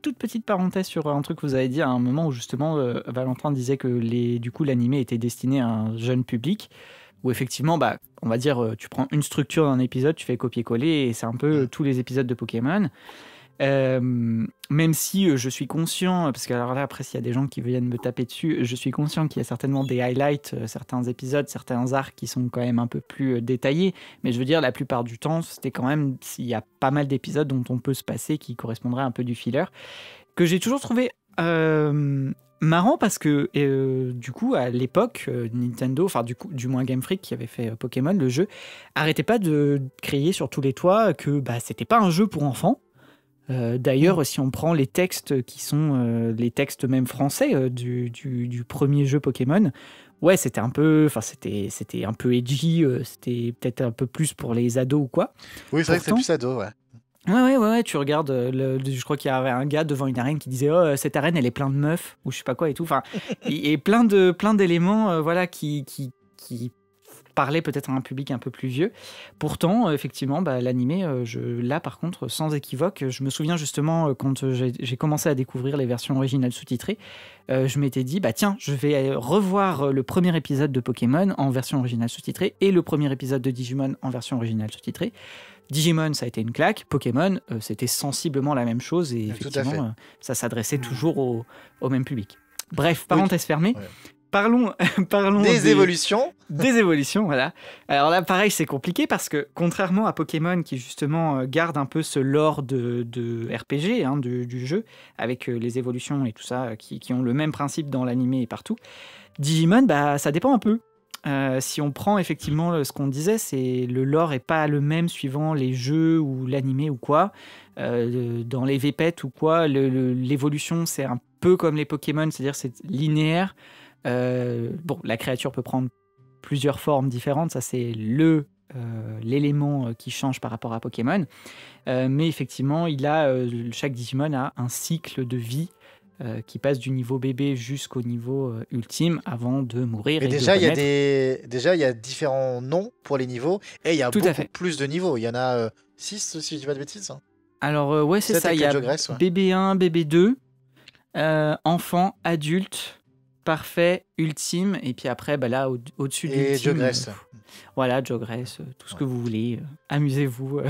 toute petite parenthèse sur un truc que vous avez dit à un moment où justement Valentin disait que du coup l'animé était destiné à un jeune public. Où effectivement, bah, on va dire, tu prends une structure d'un épisode, tu fais copier-coller et c'est un peu tous les épisodes de Pokémon. Même si je suis conscient, parce que alors là après s'il y a des gens qui viennent me taper dessus, je suis conscient qu'il y a certainement des highlights, certains épisodes, certains arcs qui sont quand même un peu plus détaillés, mais je veux dire la plupart du temps c'était quand même, il y a pas mal d'épisodes dont on peut se passer qui correspondraient un peu du filler, que j'ai toujours trouvé marrant parce que du coup à l'époque Nintendo, enfin du moins Game Freak qui avait fait Pokémon, le jeu, arrêtait pas de crier sur tous les toits que bah, c'était pas un jeu pour enfants. D'ailleurs, si on prend les textes qui sont les textes même français du premier jeu Pokémon, ouais, c'était un peu edgy, c'était peut-être un peu plus pour les ados ou quoi. Oui, c'est vrai que c'est Pourtant- plus ado, ouais. Ouais, tu regardes, je crois qu'il y avait un gars devant une arène qui disait oh, cette arène elle est pleine de meufs, ou je sais pas quoi et tout. Enfin, et plein d'éléments voilà, qui parlaient peut-être à un public un peu plus vieux. Pourtant, effectivement, bah, l'animé, là par contre, sans équivoque, je me souviens justement quand j'ai commencé à découvrir les versions originales sous-titrées, je m'étais dit, bah tiens, je vais revoir le premier épisode de Pokémon en version originale sous-titrée et le premier épisode de Digimon en version originale sous-titrée. Digimon, ça a été une claque. Pokémon, c'était sensiblement la même chose et Tout à fait. effectivement, ça s'adressait toujours au même public. Bref, parenthèse fermée. Ouais. Parlons Des évolutions. des évolutions, voilà. Alors là, pareil, c'est compliqué parce que contrairement à Pokémon qui justement garde un peu ce lore de RPG hein, du jeu avec les évolutions et tout ça qui ont le même principe dans l'animé et partout, Digimon, bah, ça dépend un peu. Si on prend effectivement ce qu'on disait, c'est le lore est pas le même suivant les jeux ou l'animé ou quoi. Dans les VPET ou quoi, l'évolution c'est un peu comme les Pokémon, c'est-à-dire c'est linéaire. Bon, la créature peut prendre plusieurs formes différentes, ça c'est l'élément qui change par rapport à Pokémon. Mais effectivement, chaque Digimon a un cycle de vie qui passe du niveau bébé jusqu'au niveau ultime avant de mourir. Mais et déjà, de il y a renaître. déjà, il y a différents noms pour les niveaux, et il y a Tout à beaucoup fait. plus de niveaux. Il y en a 6, si je dis pas de bêtises. Alors, ouais, c'est 7 ça. Il avec y le a Jogress, ouais. BB1, BB2, enfant, adulte, parfait, ultime, et puis après, bah là, au-dessus de Et l'ultime. Jogress. Voilà, Jogress, tout ce que vous voulez. Amusez-vous.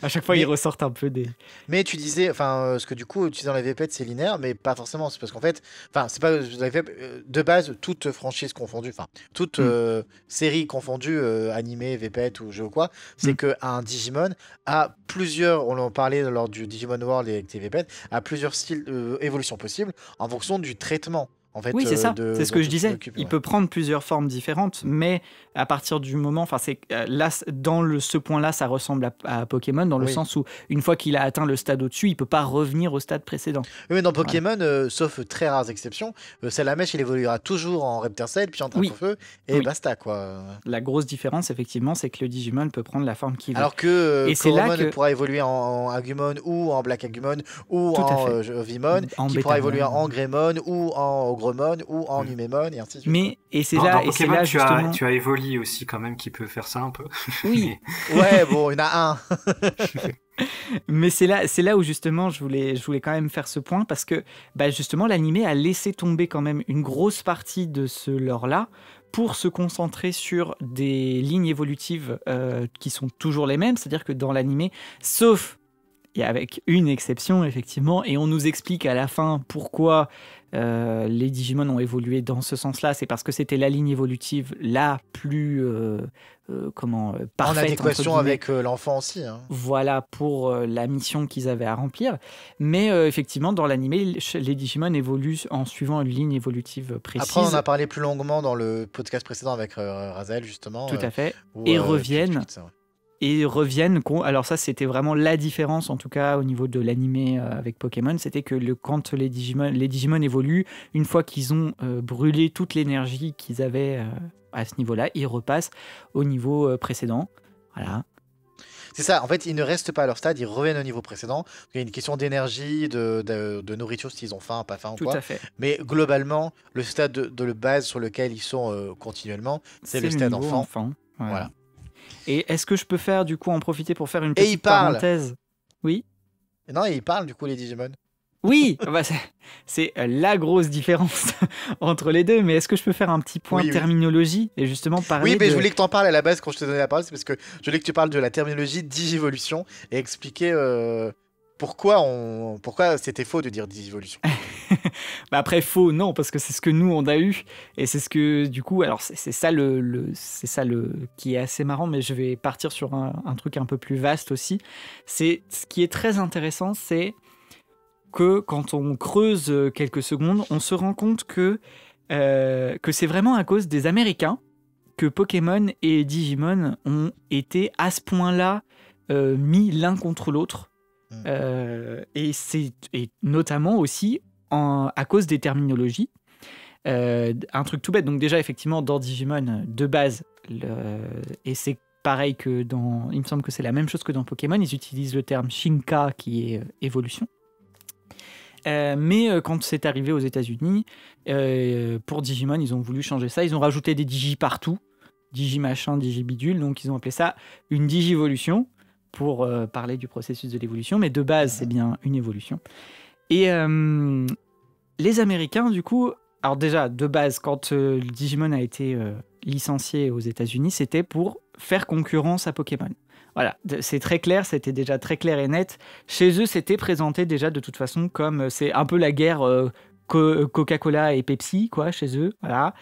À chaque fois, Mais- ils ressortent un peu des. Mais tu disais, enfin, ce que du coup, tu disais dans la VPET, c'est linéaire, mais pas forcément. C'est parce qu'en fait, enfin, c'est pas dans la VPET, de base, toute franchise confondue, enfin, toute série confondue, animé, VPET ou jeu ou quoi, c'est Mm. que un Digimon a plusieurs, on en parlait lors du Digimon World et avec tes VPET, a plusieurs styles, évolutions possibles en fonction du traitement. en fait. Oui, c'est ça. C'est ce que je dont tu disais. t'occupes, Il ouais. peut prendre plusieurs formes différentes, mais à partir du moment, enfin, c'est là, ce point-là, ça ressemble à Pokémon dans le Oui. sens où une fois qu'il a atteint le stade au-dessus, il peut pas revenir au stade précédent. Oui, mais dans Pokémon, sauf très rares exceptions, Salamèche, il évoluera toujours en Reptercell, puis en Oui. Dracofeu, et Oui. basta, quoi. La grosse différence, effectivement, c'est que le Digimon peut prendre la forme qu'il veut. Alors que Et c'est là Coromon que- pourra évoluer en Agumon ou en Black Agumon ou Tout à en fait. Vimon, En qui pourra Betamon. évoluer en Greymon ou en Ogremon ou en Numemon et ainsi de suite. Mais et c'est Dans là Pokémon, justement. tu as Evoli aussi quand même qui peut faire ça un peu. Oui. Ouais, bon, il y en a un. Mais c'est là où justement je voulais quand même faire ce point parce que bah, justement l'animé a laissé tomber quand même une grosse partie de ce lore-là pour se concentrer sur des lignes évolutives qui sont toujours les mêmes, c'est-à-dire que dans l'animé, sauf et avec une exception effectivement, et on nous explique à la fin pourquoi les Digimon ont évolué dans ce sens-là, c'est parce que c'était la ligne évolutive la plus En parfaite adéquation entre guillemets. avec l'enfant aussi. Hein. Voilà pour la mission qu'ils avaient à remplir. Mais effectivement, dans l'animé, les Digimon évoluent en suivant une ligne évolutive précise. Après, on en a parlé plus longuement dans le podcast précédent avec Razel, justement. Tout à fait. où, Et tu reviennent. expliques ça, ouais. Et reviennent. Alors ça, c'était vraiment la différence, en tout cas au niveau de l'animé avec Pokémon, c'était que quand les Digimon évoluent, une fois qu'ils ont brûlé toute l'énergie qu'ils avaient à ce niveau-là, ils repassent au niveau précédent. Voilà. C'est ça, en fait, ils ne restent pas à leur stade, ils reviennent au niveau précédent. Il y a une question d'énergie, de nourriture, s'ils ont faim, pas faim ou Tout quoi. à fait. Mais globalement, le stade de base sur lequel ils sont continuellement, c'est le stade niveau enfant. Voilà. Et est-ce que je peux faire, du coup, en profiter pour faire une Et petite il parle. parenthèse? Oui. Et non, ils parlent du coup, les Digimon. Oui, bah, c'est la grosse différence entre les deux. Mais est-ce que je peux faire un petit point Oui, oui. terminologie et justement parler Oui, mais de... je voulais que tu en parles à la base quand je te donnais la parole, c'est parce que je voulais que tu parles de la terminologie Digivolution et expliquer pourquoi c'était faux de dire Digivolution. Bah après faux, non, parce que c'est ce que nous on a eu et c'est ce que du coup, alors c'est ça c'est ça qui est assez marrant, mais je vais partir sur un truc un peu plus vaste aussi. C'est ce qui est très intéressant, c'est que quand on creuse quelques secondes, on se rend compte que c'est vraiment à cause des Américains que Pokémon et Digimon ont été à ce point-là mis l'un contre l'autre. Et notamment aussi à cause des terminologies. Un truc tout bête, donc déjà effectivement dans Digimon de base, et c'est pareil que dans, il me semble que c'est la même chose que dans Pokémon, ils utilisent le terme Shinka qui est évolution. Mais quand c'est arrivé aux États-Unis, pour Digimon, ils ont voulu changer ça. Ils ont rajouté des digi partout, digi machin, digi bidule, donc ils ont appelé ça une digivolution pour parler du processus de l'évolution. Mais de base, c'est bien une évolution. Et les Américains, du coup, alors déjà de base, quand le Digimon a été licencié aux États-Unis, c'était pour faire concurrence à Pokémon. Voilà, c'est très clair, c'était déjà très clair et net. Chez eux, c'était présenté déjà de toute façon comme c'est un peu la guerre Coca-Cola et Pepsi, quoi, chez eux. Voilà.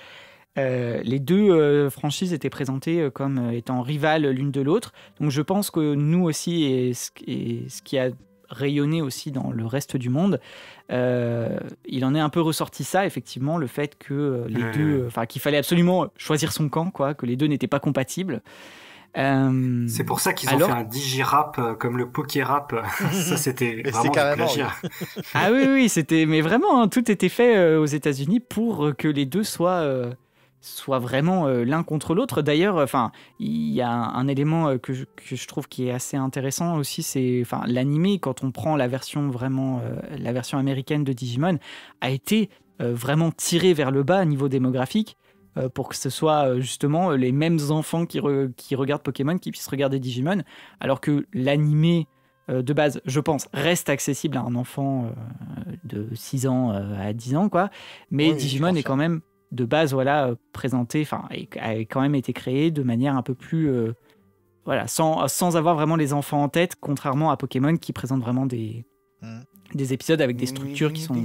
Les deux franchises étaient présentées comme étant rivales l'une de l'autre. Donc je pense que nous aussi, et ce qui a rayonné aussi dans le reste du monde, il en est un peu ressorti ça, effectivement, le fait que les deux, enfin qu'il fallait absolument choisir son camp, quoi, que les deux n'étaient pas compatibles. C'est pour ça qu'ils ont fait un digi-rap comme le poké-rap. Ça, c'était vraiment du plagiat. Oui. Ah oui, c'était, mais vraiment, hein, tout était fait aux États-Unis pour que les deux soient vraiment l'un contre l'autre. D'ailleurs, enfin, il y a un élément que je trouve qui est assez intéressant aussi, c'est, enfin, l'animé, quand on prend la version vraiment, la version américaine de Digimon, a été vraiment tiré vers le bas à niveau démographique. Pour que ce soit justement les mêmes enfants qui regardent Pokémon qui puissent regarder Digimon, alors que l'animé de base, je pense, reste accessible à un enfant de 6 ans à 10 ans, quoi. Mais oui, Digimon est quand même, de base, voilà, présenté, enfin, a quand même été créé de manière un peu plus... voilà, sans avoir vraiment les enfants en tête, contrairement à Pokémon qui présente vraiment des épisodes avec des structures qui sont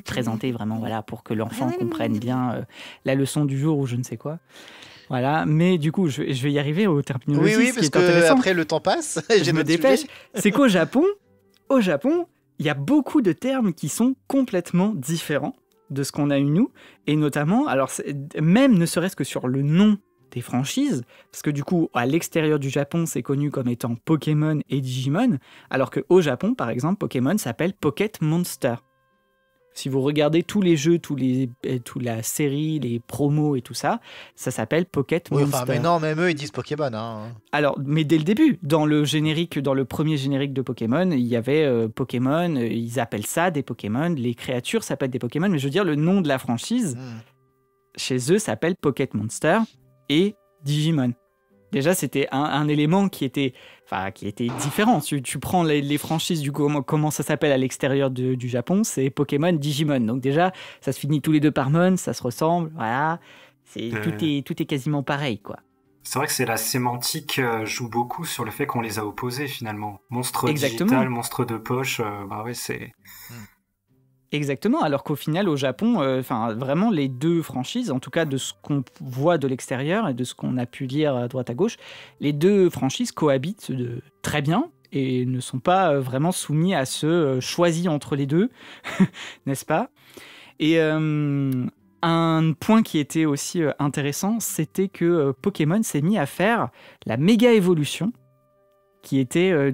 présentées vraiment, voilà, pour que l'enfant comprenne bien la leçon du jour ou je ne sais quoi. Voilà, mais du coup, je vais y arriver aux terminologies. Oui, parce que après le temps passe. Je me dépêche. C'est qu'au Japon, il y a beaucoup de termes qui sont complètement différents. de ce qu'on a eu nous, et notamment, alors même ne serait-ce que sur le nom des franchises, parce que du coup, à l'extérieur du Japon, c'est connu comme étant Pokémon et Digimon, alors qu'au Japon, par exemple, Pokémon s'appelle Pocket Monster. Si vous regardez tous les jeux, toute la série, les promos et tout ça, ça s'appelle Pocket Oui, Monster. enfin, mais non, même eux, ils disent Pokémon. Hein. Alors, mais dès le début, dans le premier générique de Pokémon, il y avait Pokémon, ils appellent ça des Pokémon, les créatures s'appellent des Pokémon, mais je veux dire, le nom de la franchise, chez eux, s'appelle Pocket Monster et Digimon. Déjà, c'était un élément qui était différent. Tu prends les franchises du comment ça s'appelle à l'extérieur du Japon, c'est Pokémon, Digimon. Donc déjà, ça se finit tous les deux par Mon, ça se ressemble, voilà. Tout est quasiment pareil, quoi. C'est vrai que c'est la sémantique joue beaucoup sur le fait qu'on les a opposés finalement. Monstre Exactement. digital, monstre de poche, bah ouais, c'est... Exactement, alors qu'au final, au Japon, vraiment les deux franchises, en tout cas de ce qu'on voit de l'extérieur et de ce qu'on a pu lire à droite à gauche, les deux franchises cohabitent très bien et ne sont pas vraiment soumis à ce choisi entre les deux, n'est-ce pas ? Et un point qui était aussi intéressant, c'était que Pokémon s'est mis à faire la méga évolution, qui était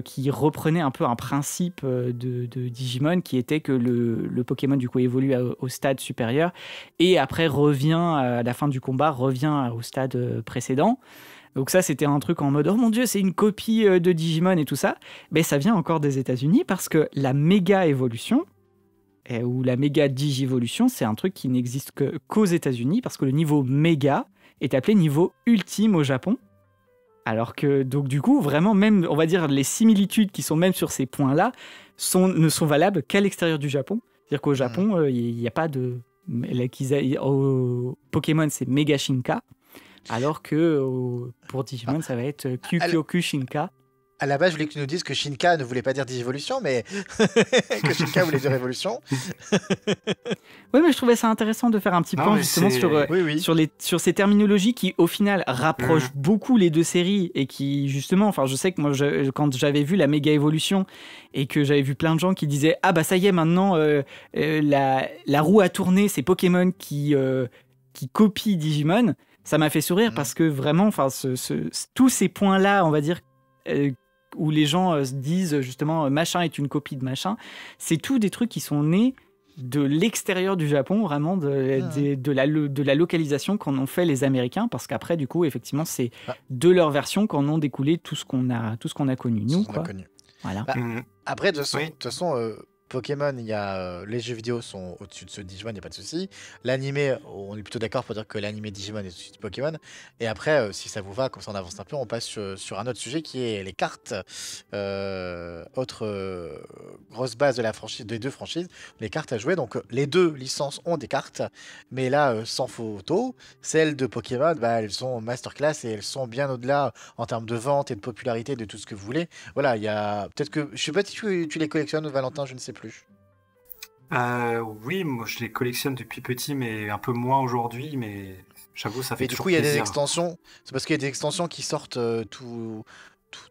qui reprenait un peu un principe de Digimon, qui était que le Pokémon du coup évolue au stade supérieur et après revient à la fin du combat, revient au stade précédent. Donc ça, c'était un truc en mode « Oh mon Dieu, c'est une copie de Digimon et tout ça ». Mais ça vient encore des États-Unis parce que la méga évolution, ou la méga digivolution, c'est un truc qui n'existe qu'aux États-Unis parce que le niveau méga est appelé niveau ultime au Japon. Alors que, donc du coup, vraiment, même, on va dire, les similitudes qui sont même sur ces points-là ne sont valables qu'à l'extérieur du Japon. C'est-à-dire qu'au Japon, il n'y a pas de... Au Pokémon, c'est Mega Shinka, alors que pour Digimon, ça va être Kyukyoku Shinka. À la base, je voulais que tu nous dises que Shinka ne voulait pas dire Digivolution, mais que Shinka voulait dire Révolution. Oui, mais je trouvais ça intéressant de faire un petit point justement sur ces terminologies qui, au final, rapprochent beaucoup les deux séries et qui, justement, enfin, je sais que moi, quand j'avais vu la méga évolution et que j'avais vu plein de gens qui disaient « Ah bah ça y est, maintenant, la roue a tourné, c'est Pokémon qui copie Digimon », ça m'a fait sourire parce que vraiment, enfin, tous ces points-là, on va dire, où les gens se disent justement machin est une copie de machin, c'est tout des trucs qui sont nés de l'extérieur du Japon, vraiment de la localisation qu'en ont fait les Américains, parce qu'après du coup effectivement c'est de leur version qu'en ont découlé tout ce qu'on a connu nous, quoi. Voilà. Après de toute façon Pokémon, il y a les jeux vidéo sont au-dessus de ceux de Digimon, il n'y a pas de souci. L'animé, on est plutôt d'accord pour dire que l'animé Digimon est au-dessus de Pokémon. Et après, si ça vous va, comme ça on avance un peu, on passe sur un autre sujet qui est les cartes. Autre grosse base de la franchise, des deux franchises, les cartes à jouer. Donc les deux licences ont des cartes, mais là, sans photo, celles de Pokémon, bah, elles sont masterclass et elles sont bien au-delà en termes de vente et de popularité de tout ce que vous voulez. Voilà, il y a peut-être que je sais pas si tu les collectionnes, Valentin, je ne sais plus. Oui, moi je les collectionne depuis petit, mais un peu moins aujourd'hui, mais j'avoue ça fait toujours plaisir. Et du coup, il y a des extensions, c'est parce qu'il y a des extensions qui sortent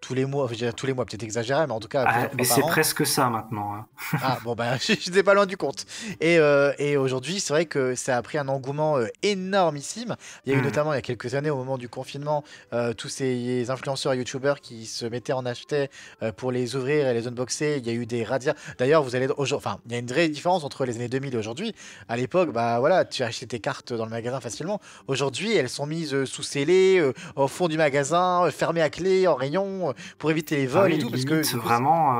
tous les mois, enfin, je dirais tous les mois, peut-être exagéré, mais en tout cas... mais c'est presque ça maintenant. Hein. Ah, bon, bah, j'étais pas loin du compte. Et aujourd'hui, c'est vrai que ça a pris un engouement énormissime. Il y a eu notamment, il y a quelques années, au moment du confinement, tous ces influenceurs et youtubeurs qui se mettaient en acheter pour les ouvrir et les unboxer. Il y a eu des radias. D'ailleurs, enfin, il y a une vraie différence entre les années 2000 et aujourd'hui. À l'époque, bah voilà, tu achetais tes cartes dans le magasin facilement. Aujourd'hui, elles sont mises sous scellé, au fond du magasin, fermées à clé, en rayon, pour éviter les vols et tout. Parce que vraiment,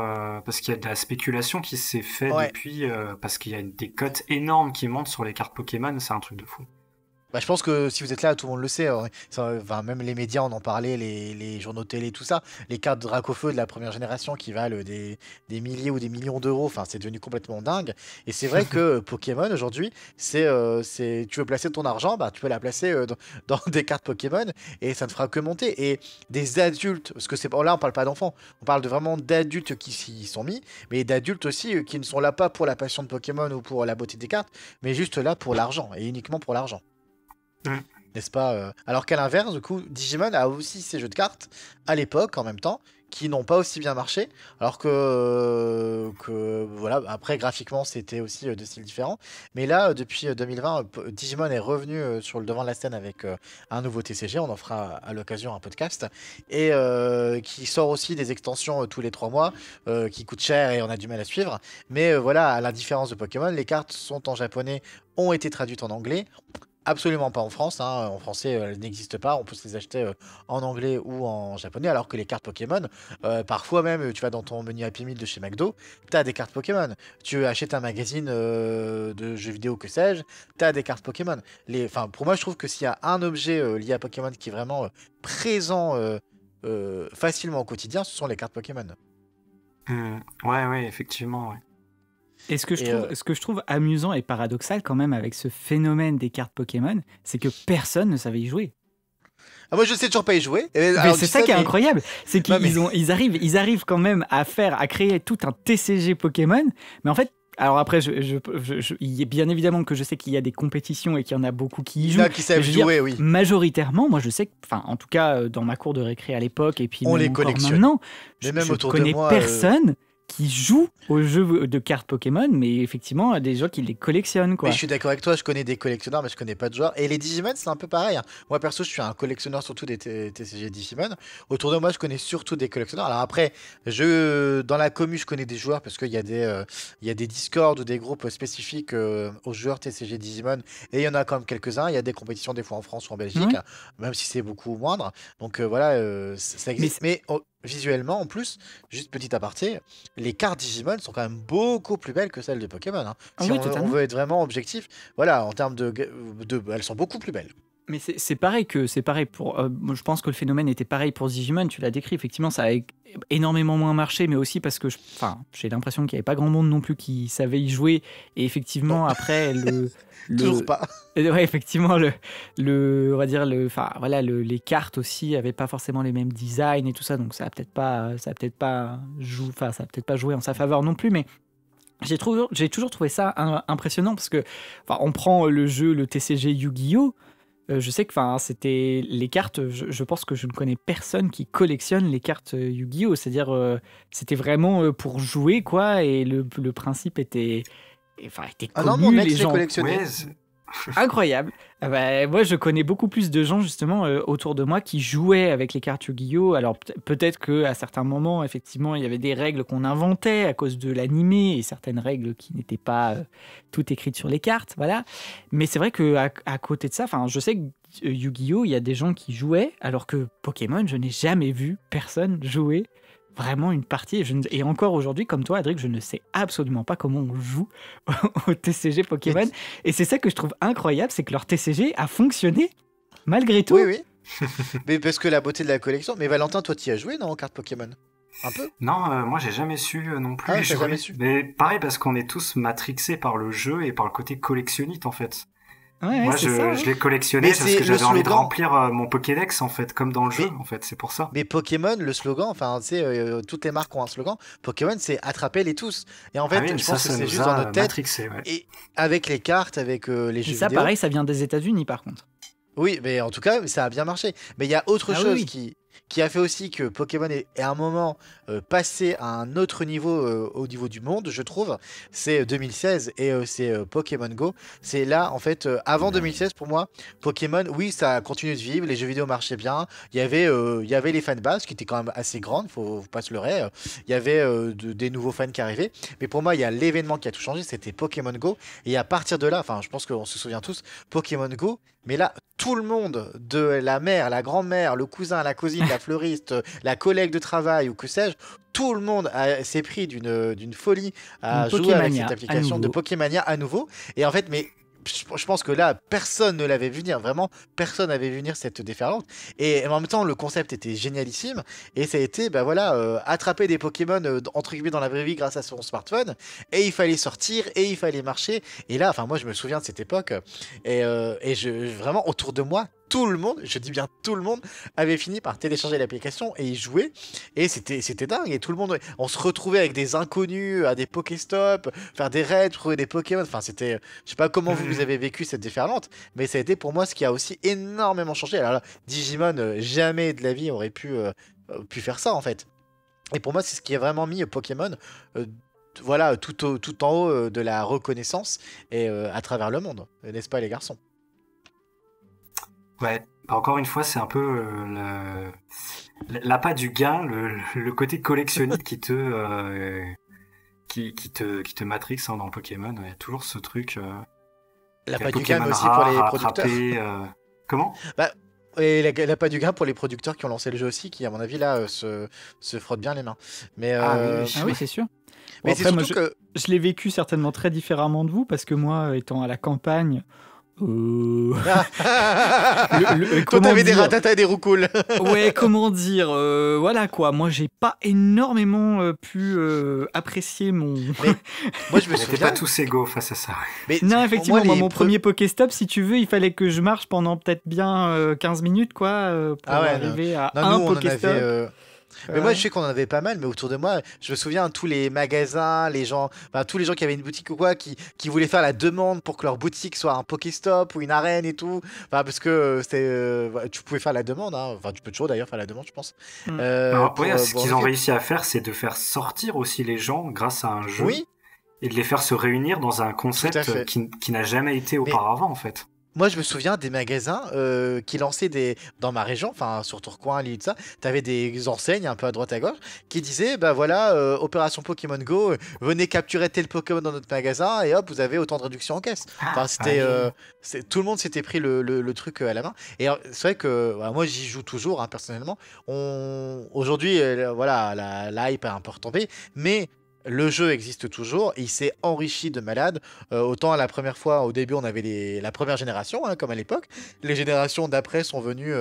parce qu'il y a de la spéculation qui s'est fait depuis, parce qu'il y a des cotes énormes qui montent sur les cartes Pokémon, c'est un truc de fou. Bah, je pense que si vous êtes là, tout le monde le sait. Enfin, même les médias en ont parlé, les journaux télé, tout ça. Les cartes Dracofeu de la première génération qui valent des milliers ou des millions d'euros. Enfin, c'est devenu complètement dingue. Et c'est vrai que Pokémon aujourd'hui, tu veux placer ton argent, bah, tu peux la placer dans des cartes Pokémon et ça ne fera que monter. Et des adultes, parce que là, on parle pas d'enfants, on parle vraiment d'adultes qui s'y sont mis, mais d'adultes aussi qui ne sont là pas pour la passion de Pokémon ou pour la beauté des cartes, mais juste là pour l'argent et uniquement pour l'argent. N'est-ce pas Alors qu'à l'inverse, du coup, Digimon a aussi ses jeux de cartes à l'époque, en même temps, qui n'ont pas aussi bien marché, alors que voilà, après graphiquement c'était aussi de styles différents. Mais là, depuis 2020, Digimon est revenu sur le devant de la scène avec un nouveau TCG, on en fera à l'occasion un podcast, et qui sort aussi des extensions tous les 3 mois, qui coûtent cher et on a du mal à suivre. Mais voilà, à la différence de Pokémon, les cartes sont en japonais, ont été traduites en anglais. Absolument pas en France, hein. En français, elles n'existent pas. On peut se les acheter en anglais ou en japonais, alors que les cartes Pokémon, parfois même, tu vas dans ton menu Happy Meal de chez McDo, t'as des cartes Pokémon. Tu achètes un magazine de jeux vidéo, que sais-je, t'as des cartes Pokémon. Enfin, pour moi, je trouve que s'il y a un objet lié à Pokémon qui est vraiment présent facilement au quotidien, ce sont les cartes Pokémon. Ouais, effectivement, ouais. Et ce que je trouve amusant et paradoxal quand même avec ce phénomène des cartes Pokémon, c'est que personne ne savait y jouer. Ah, moi, je sais toujours pas y jouer. Mais c'est ça qui est incroyable, c'est qu'ils arrivent quand même à créer tout un TCG Pokémon, mais en fait, alors après, bien évidemment que je sais qu'il y a des compétitions et qu'il y en a beaucoup qui y jouent. Il y en a qui savent jouer, oui. Majoritairement, moi je sais que, en tout cas dans ma cour de récré à l'époque et puis on même les encore collectionne. maintenant, même je autour connais de moi, personne qui jouent aux jeux de cartes Pokémon, mais effectivement, des gens qui les collectionnent, quoi. Mais je suis d'accord avec toi, je connais des collectionneurs, mais je connais pas de joueurs. Et les Digimon, c'est un peu pareil, hein. Moi, perso, je suis un collectionneur surtout des TCG Digimon. Autour de moi, je connais surtout des collectionneurs. Alors après, dans la commu, je connais des joueurs parce qu'il y a des Discord ou des groupes spécifiques aux joueurs TCG Digimon. Et il y en a quand même quelques-uns. Il y a des compétitions des fois en France ou en Belgique, même si c'est beaucoup moindre. Donc voilà, ça existe. Mais visuellement, en plus, juste petit aparté, les cartes Digimon sont quand même beaucoup plus belles que celles de Pokémon, hein. Si on veut être vraiment objectif, voilà, en termes elles sont beaucoup plus belles. Mais c'est pareil pour. Je pense que le phénomène était pareil pour Digimon. Tu l'as décrit. Effectivement, ça a énormément moins marché, mais aussi parce que j'ai l'impression qu'il n'y avait pas grand monde non plus qui savait y jouer. Et effectivement, après toujours pas. Ouais, effectivement, on va dire les cartes aussi avaient pas forcément les mêmes designs et tout ça, donc ça a peut-être pas joué en sa faveur non plus, mais j'ai toujours trouvé ça impressionnant parce que, on prend le TCG Yu-Gi-Oh! Je sais que c'était les cartes, je pense que je ne connais personne qui collectionne les cartes Yu-Gi-Oh! C'est-à-dire, c'était vraiment pour jouer, quoi, et le principe était connu, non, mon ex les gens collectionnaient. Incroyable. Moi, je connais beaucoup plus de gens justement autour de moi qui jouaient avec les cartes Yu-Gi-Oh! Alors peut-être qu'à certains moments, effectivement, il y avait des règles qu'on inventait à cause de l'animé et certaines règles qui n'étaient pas toutes écrites sur les cartes, voilà. Mais c'est vrai qu'à côté de ça, je sais que Yu-Gi-Oh! Il y a des gens qui jouaient, alors que Pokémon, je n'ai jamais vu personne jouer vraiment une partie. Et encore aujourd'hui, comme toi, Adric, je ne sais absolument pas comment on joue au TCG Pokémon. Et c'est ça que je trouve incroyable, c'est que leur TCG a fonctionné malgré tout. Oui. Mais parce que la beauté de la collection. Mais Valentin, toi, tu y as joué, non, aux cartes Pokémon? Un peu? Non, moi j'ai jamais su non plus. Ah, j'ai jamais su. Mais pareil, parce qu'on est tous matrixés par le jeu et par le côté collectionnite, en fait. Ouais, moi, je l'ai collectionné parce que j'avais envie de remplir mon Pokédex, en fait, comme dans le jeu, en fait, c'est pour ça. Mais Pokémon, le slogan, toutes les marques ont un slogan. Pokémon, c'est attraper-les tous. Et en fait, je pense que c'est juste dans notre tête. Et avec les cartes, avec les jeux vidéo. Ça, pareil, ça vient des États-Unis, par contre. Oui, mais en tout cas, ça a bien marché. Mais il y a autre chose qui a fait aussi que Pokémon est à un moment passé à un autre niveau au niveau du monde, je trouve. C'est 2016 et c'est Pokémon Go. C'est là, en fait, avant 2016, pour moi, Pokémon, oui, ça a continué de vivre, les jeux vidéo marchaient bien. Il y avait les fanbases qui étaient quand même assez grandes, faut pas se leurrer. Il y avait des nouveaux fans qui arrivaient. Mais pour moi, il y a l'événement qui a tout changé, c'était Pokémon Go. Et à partir de là, je pense qu'on se souvient tous, Pokémon Go, mais là, tout le monde, de la mère, la grand-mère, le cousin, la cousine, la fleuriste, la collègue de travail ou que sais-je, tout le monde s'est pris d'une folie à jouer avec cette application de Pokémania à nouveau. Et en fait, mais je pense que là, personne ne l'avait vu venir. Vraiment, personne n'avait vu venir cette déferlante. Et en même temps, le concept était génialissime. Et ça a été, attraper des Pokémon, entre guillemets, dans la vraie vie grâce à son smartphone. Et il fallait sortir, et il fallait marcher. Et là, moi, je me souviens de cette époque. Et vraiment, autour de moi, tout le monde, je dis bien tout le monde, avait fini par télécharger l'application et y jouer. Et c'était dingue. Et tout le monde, on se retrouvait avec des inconnus à des Pokéstop, faire des raids, trouver des Pokémon. C'était, je sais pas comment vous avez vécu cette déferlante, mais ça a été pour moi ce qui a aussi énormément changé. Alors là, Digimon, jamais de la vie aurait pu faire ça en fait. Et pour moi, c'est ce qui a vraiment mis Pokémon voilà, tout en haut de la reconnaissance et à travers le monde, n'est-ce pas les garçons? Ouais, bah, encore une fois, c'est un peu l'appât du gain, le côté collectionniste qui te matrix hein, dans Pokémon. Il y a toujours ce truc. La Des pas du gain Pokémon aussi pour rares les à producteurs. attraper. Comment? Bah, et la pas du gain pour les producteurs qui ont lancé le jeu aussi, qui à mon avis là se frottent bien les mains. Mais, Ah oui, oui. Ah oui, c'est sûr. Bon, mais c'est après, moi, surtout que je l'ai vécu certainement très différemment de vous, parce que moi, étant à la campagne, toi comment t'avais des dire ratatas et des roucoules. Ouais, comment dire voilà quoi, moi j'ai pas énormément pu apprécier mon... Mais moi je me On n'était souviens. pas tous égaux face à ça. Mais Non, effectivement, moi, les mon pre- premier Pokéstop, si tu veux, il fallait que je marche pendant peut-être bien 15 minutes, quoi, pour Ah ouais, arriver à non, un nous on en Pokéstop. avait. Mais moi je sais qu'on en avait pas mal, mais autour de moi, je me souviens tous les magasins, les gens, enfin, tous les gens qui avaient une boutique ou quoi, qui voulaient faire la demande pour que leur boutique soit un Pokéstop ou une arène et tout. Enfin, parce que voilà, tu pouvais faire la demande, hein. Enfin tu peux toujours d'ailleurs faire la demande, je pense. Mm. Ouais, ce Pour qu'ils ont rentrer. réussi à faire, c'est de faire sortir aussi les gens grâce à un jeu Oui, et de les faire se réunir dans un tout à concept fait. qui n'a jamais été Mais auparavant en fait. moi, je me souviens des magasins qui lançaient dans ma région, enfin sur Tourcoing, Lille, tout ça, t'avais des enseignes un peu à droite à gauche qui disaient, bah voilà, opération Pokémon Go, venez capturer tel Pokémon dans notre magasin et hop, vous avez autant de réduction en caisse. Enfin, c'était, Ouais. tout le monde s'était pris le truc à la main. Et alors, c'est vrai que voilà, moi, j'y joue toujours, hein, personnellement. Aujourd'hui, voilà, la hype est un peu retombée, mais le jeu existe toujours et il s'est enrichi de malade. Autant la première fois, au début, on avait la première génération, hein, comme à l'époque. Les générations d'après sont venues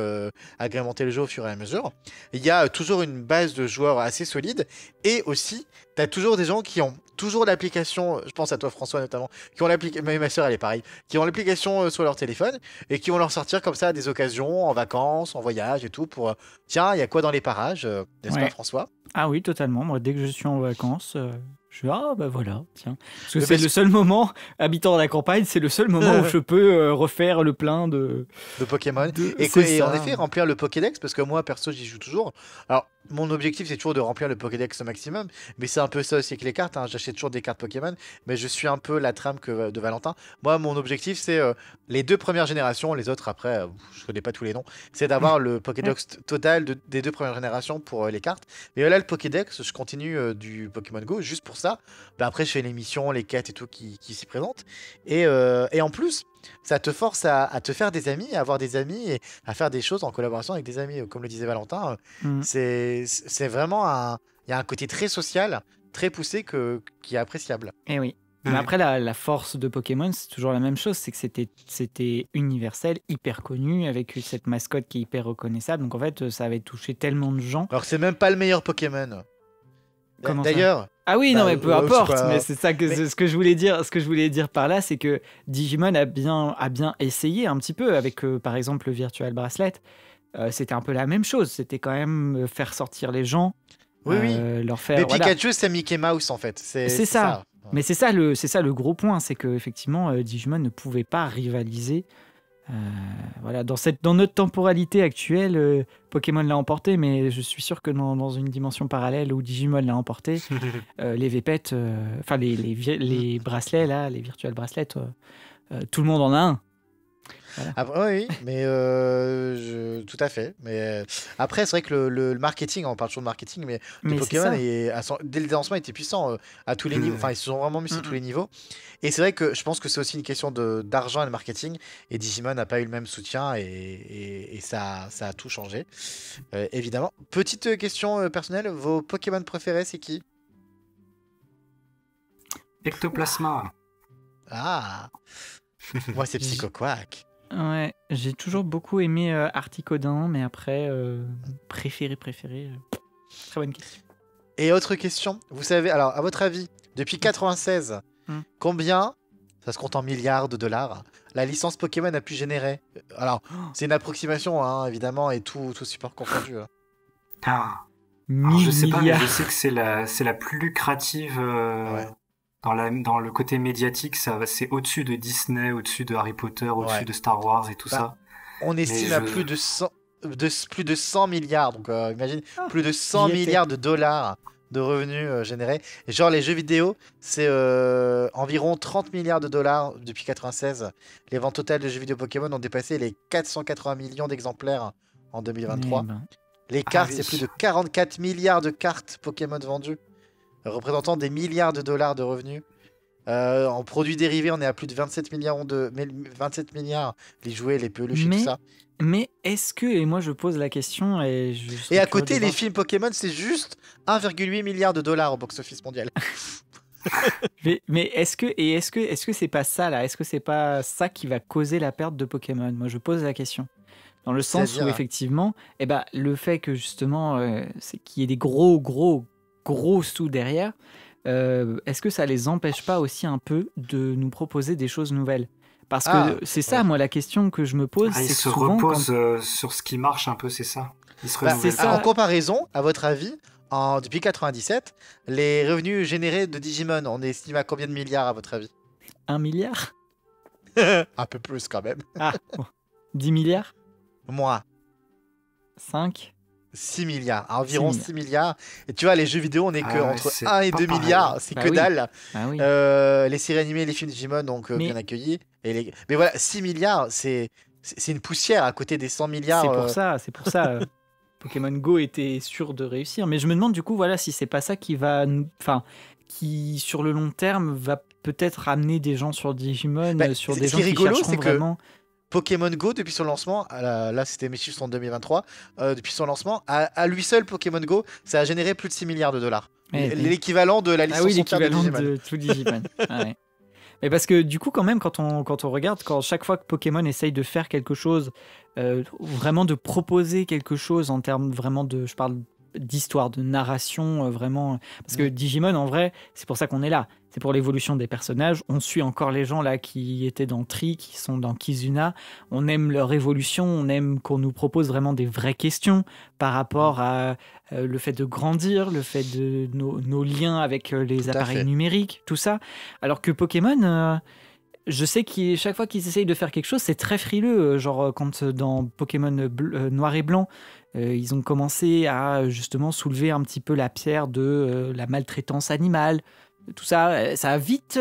agrémenter le jeu au fur et à mesure. Il y a toujours une base de joueurs assez solide. Et aussi, tu as toujours des gens qui ont toujours l'application, je pense à toi François notamment, qui ont l'application, ma soeur elle est pareille, qui ont l'application sur leur téléphone et qui vont leur sortir comme ça à des occasions, en vacances, en voyage et tout, pour tiens, il y a quoi dans les parages, n'est-ce pas Ouais. François? Ah oui, totalement. Moi, dès que je suis en vacances, je fais ah bah voilà, tiens. Parce que Mais c'est parce- le seul moment, habitant à la campagne, c'est le seul moment où je peux refaire le plein De Pokémon. Et, C'est et en ça. effet, remplir le Pokédex, parce que moi, perso, j'y joue toujours. Alors, mon objectif, c'est toujours de remplir le Pokédex au maximum, mais c'est un peu ça aussi avec les cartes, hein. J'achète toujours des cartes Pokémon, mais je suis un peu la trame de Valentin. Moi, mon objectif, c'est les 2 premières générations, les autres, après, je connais pas tous les noms, c'est d'avoir le Pokédex total des 2 premières générations pour les cartes. Mais là, le Pokédex, je continue du Pokémon Go juste pour ça. Bah, après, je fais les missions, les quêtes et tout qui s'y présentent. Et en plus, ça te force à te faire des amis, à avoir des amis et à faire des choses en collaboration avec des amis. Comme le disait Valentin, Mm. c'est vraiment il y a un côté très social, très poussé qui est appréciable. Eh oui. Mais Ouais. après, la force de Pokémon, c'est toujours la même chose, c'est que c'était universel, hyper connu, avec cette mascotte qui est hyper reconnaissable. Donc en fait, ça avait touché tellement de gens. Alors que c'est même pas le meilleur Pokémon. Comment ça? D'ailleurs, Ah oui, non, bah, mais peu ouais, c'est importe. pas- Mais c'est ça que Mais- ce que je voulais dire. Ce que je voulais dire par là, c'est que Digimon a bien essayé un petit peu avec, par exemple, le Virtual Bracelet. C'était un peu la même chose. C'était quand même faire sortir les gens, oui. leur faire. Mais Voilà. Pikachu, c'est Mickey Mouse en fait. C'est ça. Mais c'est ça le gros point, c'est que effectivement Digimon ne pouvait pas rivaliser. Voilà, dans notre temporalité actuelle, Pokémon l'a emporté, mais je suis sûr que dans une dimension parallèle où Digimon l'a emporté, les Vépètes, enfin les bracelets là, les virtual bracelets, tout le monde en a un. Oui, mais tout à fait. Mais après, c'est vrai que le marketing, on parle toujours de marketing, mais de Mais c'est Pokémon, ça. dès le lancement, il était puissant à tous les niveaux. Enfin, ils se sont vraiment mis sur tous les niveaux. Et c'est vrai que je pense que c'est aussi une question d'argent et de marketing. Et Digimon n'a pas eu le même soutien et ça a tout changé, évidemment. Petite question personnelle, vos Pokémon préférés, c'est qui? Ectoplasma. Ah, moi, c'est Psychoquack. Ouais, j'ai toujours beaucoup aimé Articodin, mais après préféré. Très bonne question. Et autre question, vous savez, alors à votre avis, depuis 96, combien, ça se compte en milliards de dollars, la licence Pokémon a pu générer? Alors, c'est une approximation, hein, évidemment, et tout support confondu. Ah. Alors, je sais pas, mais Milliards. je sais que c'est la plus lucrative Ouais. dans le côté médiatique. C'est au-dessus de Disney, au-dessus de Harry Potter, au-dessus Ouais. de Star Wars et tout Bah, ça. On estime Mais à plus de plus de 100 milliards. Donc imagine, Ah, plus de 100 j'y étais. milliards de dollars de revenus générés. Et genre les jeux vidéo, c'est environ 30 milliards de dollars depuis 96. Les ventes totales de jeux vidéo Pokémon ont dépassé les 480 millions d'exemplaires en Eh 2023. ben, Les Ah cartes, oui. c'est plus de 44 milliards de cartes Pokémon vendues, représentant des milliards de dollars de revenus. En produits dérivés, on est à plus de 27 milliards 27 milliards, les jouets, les peluches et tout Mais, ça. mais est-ce que, et moi je pose la question, et je Et serais à curieux de côté, les voir- films Pokémon, c'est juste 1,8 milliard de dollars au box-office mondial. Mais est-ce que c'est pas ça là? Est-ce que c'est pas ça qui va causer la perte de Pokémon? Moi je pose la question. Dans le sens où C'est-à-dire, effectivement, eh ben, le fait que justement c'est qu'il y ait des gros sous derrière, est-ce que ça les empêche pas aussi un peu de nous proposer des choses nouvelles? Parce que Ah, c'est ça, ouais. moi, la question que je me pose, Ah, c'est il que se souvent, repose sur ce qui marche un peu, c'est ça. Il se Bah, renouvelle. c'est ça. En comparaison, à votre avis, depuis 97, les revenus générés de Digimon, on estime à combien de milliards à votre avis? 1 milliard? Un peu plus quand même. Ah, bon. 10 milliards? Moi, 5? 6 milliards, environ 6 6 milliards. Et tu vois, les jeux vidéo, on est Ah que ouais, entre c'est 1 et pas 2 pareil. milliards, c'est Bah que oui. dalle. Ah oui. Les séries animées, les films Digimon, donc Mais- bien accueillis. Mais voilà, 6 milliards, c'est une poussière à côté des 100 milliards. C'est pour ça. Pokémon Go était sûr de réussir. Mais je me demande du coup, voilà, si c'est pas ça qui va, enfin, qui sur le long terme va peut-être amener des gens sur Digimon, Bah, sur ce des qui gens est qui rigolo, chercheront c'est que vraiment. Pokémon Go, depuis son lancement, là c'était mes chiffres en 2023, depuis son lancement, à lui seul, Pokémon Go, ça a généré plus de 6 milliards de dollars. Eh ben. L'équivalent de la licence Ah oui, entière de l'équivalent Digimon. de tout Digimon. Ah ouais. Mais parce que du coup, quand même, quand on regarde, quand chaque fois que Pokémon essaye de faire quelque chose, vraiment de proposer quelque chose en termes vraiment de, je parle d'histoire, de narration, vraiment. Parce que Digimon, en vrai, c'est pour ça qu'on est là. C'est pour l'évolution des personnages. On suit encore les gens là qui étaient dans Tri, qui sont dans Kizuna. On aime leur évolution, on aime qu'on nous propose vraiment des vraies questions par rapport à le fait de grandir, le fait de nos liens avec les Tout à appareils fait. numériques, tout ça. Alors que Pokémon, je sais que chaque fois qu'ils essayent de faire quelque chose, c'est très frileux. Genre quand dans Pokémon Noir et Blanc, ils ont commencé à justement soulever un petit peu la pierre de la maltraitance animale. Tout ça, ça a vite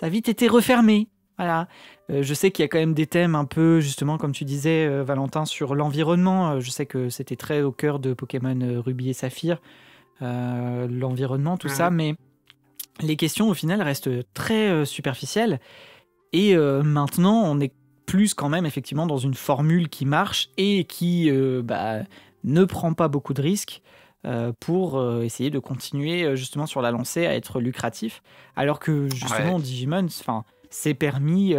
été refermé. Voilà. Je sais qu'il y a quand même des thèmes un peu, justement, comme tu disais, Valentin, sur l'environnement. Je sais que c'était très au cœur de Pokémon Ruby et Saphir, l'environnement, tout ça, mais les questions, au final, restent très superficielles. Et maintenant, on est plus quand même, effectivement, dans une formule qui marche et qui ne prend pas beaucoup de risques pour essayer de continuer justement sur la lancée à être lucratif. Alors que justement, Digimon, c'est permis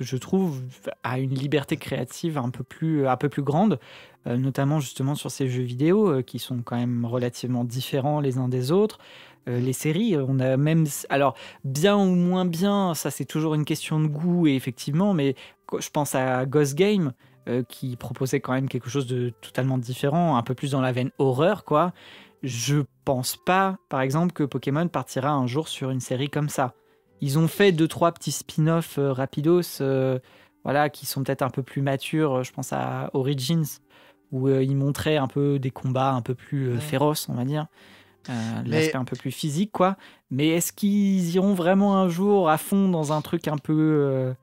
je trouve, à une liberté créative un peu plus grande, notamment justement sur ces jeux vidéo qui sont quand même relativement différents les uns des autres. Les séries, on a même... Alors, bien ou moins bien, ça c'est toujours une question de goût, et effectivement, mais je pense à Ghost Game, qui proposait quand même quelque chose de totalement différent, un peu plus dans la veine horreur, quoi. Je pense pas, par exemple, que Pokémon partira un jour sur une série comme ça. Ils ont fait 2-3 petits spin-offs rapidos, voilà, qui sont peut-être un peu plus matures. Je pense à Origins, où ils montraient un peu des combats un peu plus féroces, on va dire. L'aspect un peu plus physique, quoi. Mais est-ce qu'ils iront vraiment un jour à fond dans un truc un peu...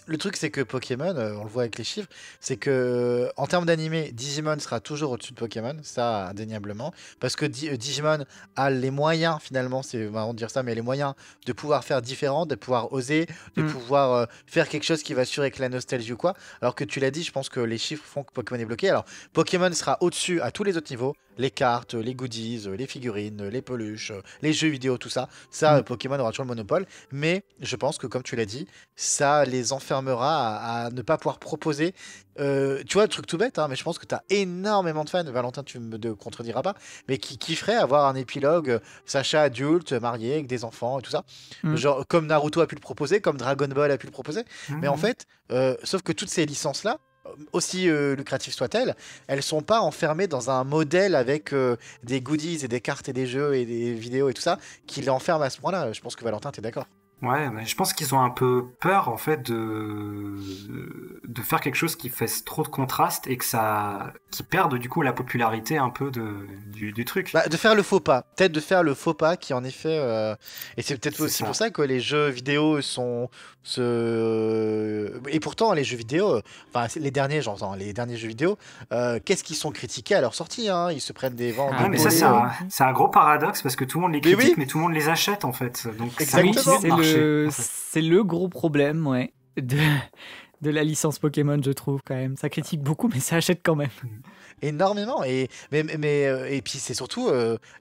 le truc, c'est que Pokémon, on le voit avec les chiffres, c'est que en termes d'animé, Digimon sera toujours au-dessus de Pokémon, ça indéniablement, parce que Digimon a les moyens, finalement, c'est marrant de dire ça, mais les moyens de pouvoir faire différent, de pouvoir oser, de pouvoir faire quelque chose qui va assurer avec la nostalgie ou quoi. Alors que tu l'as dit, je pense que les chiffres font que Pokémon est bloqué. Alors, Pokémon sera au-dessus à tous les autres niveaux, les cartes, les goodies, les figurines, les peluches, les jeux vidéo, tout ça. Ça, Pokémon aura toujours le monopole, mais je pense que, comme tu l'as dit, ça les enfermera à ne pas pouvoir proposer. Tu vois, le truc tout bête, hein, mais je pense que tu as énormément de fans, Valentin, tu me contrediras pas, mais qui kifferaient avoir un épilogue Sacha adulte, marié, avec des enfants et tout ça. Genre, comme Naruto a pu le proposer, comme Dragon Ball a pu le proposer. Mais en fait, sauf que toutes ces licences-là, aussi lucratives soient-elles, elles sont pas enfermées dans un modèle avec des goodies et des cartes et des jeux et des vidéos et tout ça qui l'enferment à ce point-là. Je pense que Valentin, t'es d'accord. Ouais, mais je pense qu'ils ont un peu peur en fait de faire quelque chose qui fasse trop de contraste et qui perde du coup la popularité un peu du truc. Bah, de faire le faux pas. Peut-être de faire le faux pas qui, en effet. Et c'est peut-être C'est aussi ça. pour ça que les jeux vidéo sont. Et pourtant, les jeux vidéo. Enfin, les derniers, j'entends, les derniers jeux vidéo, qu'est-ce qu'ils sont critiqués à leur sortie, hein. Ils se prennent des vents, Ah, des Ouais, mais mais ça bolets. c'est un gros paradoxe parce que tout le monde les Mais critique, oui, mais tout le monde les achète en fait. Donc ça Oui, exactement. continue de marcher. En fait. c'est le gros problème, ouais, de la licence Pokémon, je trouve, quand même. Ça critique beaucoup, mais ça achète quand même. Énormément. Et puis, c'est surtout